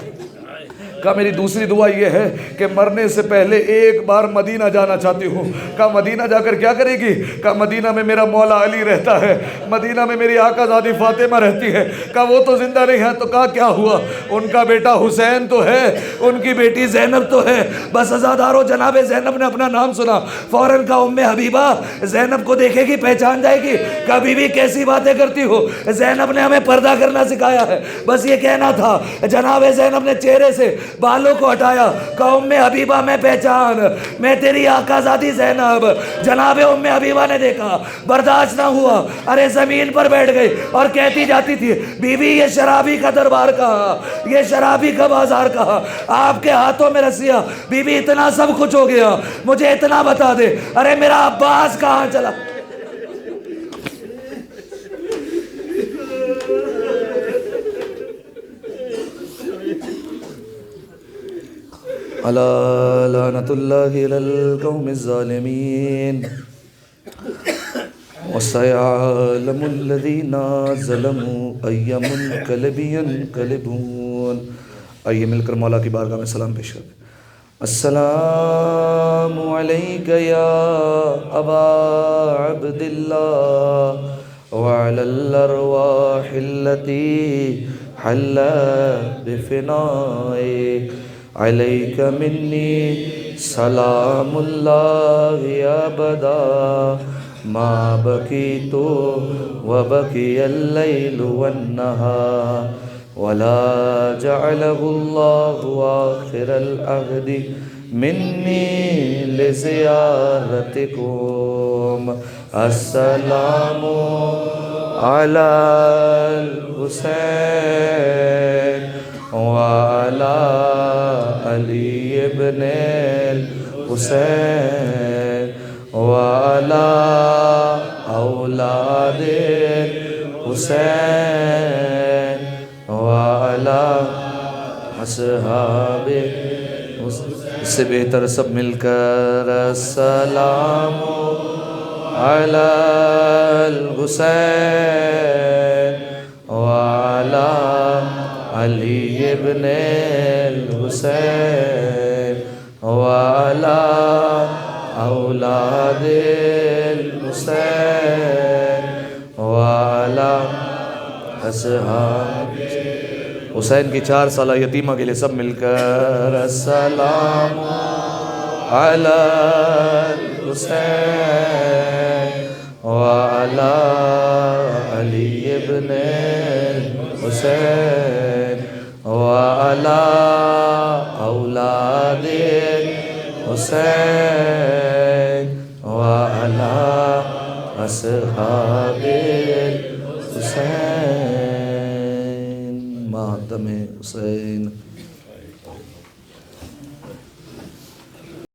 کہا میری دوسری دعا یہ ہے کہ مرنے سے پہلے ایک بار مدینہ جانا چاہتی ہوں۔ کہا مدینہ جا کر کیا کرے گی؟ کہا مدینہ میں میرا مولا علی رہتا ہے، مدینہ میں میری آقا زادی فاطمہ رہتی ہے۔ کہا وہ تو زندہ نہیں ہے، تو کہا کیا ہوا؟ ان کا بیٹا حسین تو ہے، ان کی بیٹی زینب تو ہے۔ بس عزادارو جناب زینب نے اپنا نام سنا، فوراً کہا ام حبیبہ زینب کو دیکھے گی پہچان جائے گی۔ کہا بی بی کیسی باتیں کرتی ہو، زینب نے ہمیں پردہ کرنا سکھایا ہے، بس یہ کہنا تھا۔ جناب زینب نے چہرے سے بالوں کو ہٹایا، کہا ام حبیبہ میں پہچان، میں تیری آقا زادی زینب۔ جناب ام حبیبہ نے دیکھا، برداشت نہ ہوا، ارے زمین پر بیٹھ گئی اور کہتی جاتی تھی بی بی یہ شرابی کا دربار کہا، یہ شرابی کا بازار کہا، آپ کے ہاتھوں میں رسیاں، بی بی اتنا سب کچھ ہو گیا، مجھے اتنا بتا دے، ارے میرا عباس کہاں چلا؟ الا لعنت اللہ علی القوم الظالمین وسيعلم الذين ظلموا أي منقلب ينقلبون۔ آئیے مل کر مولا کی بارگاہ میں سلام پیش کرتے ہیں۔ السلام علیک یا ابا عبد اللہ وعلی الارواح التي حلت بفنائک علیک منی سلام اللہ ابدا ما بکیت وبکی اللیل والنہار ولا جعله اللہ آخر العہد منی لزیارتکم۔ السلام علی الحسین وعلی علی ابن الحسین وعلی اولاد حسین وعلی اصحاب اس سے بہتر سب مل کر السلام علی الحسین وعلی علی ابن الحسین وعلی اولاد الحسین وعلی اصحاب حسین کی 4 سالہ یتیمہ کے لیے سب مل کر السلام علی الحسین وعلی علی ابن الحسین وعلی اولاد الحسین وعلی اصحاب الحسین ماتم حسین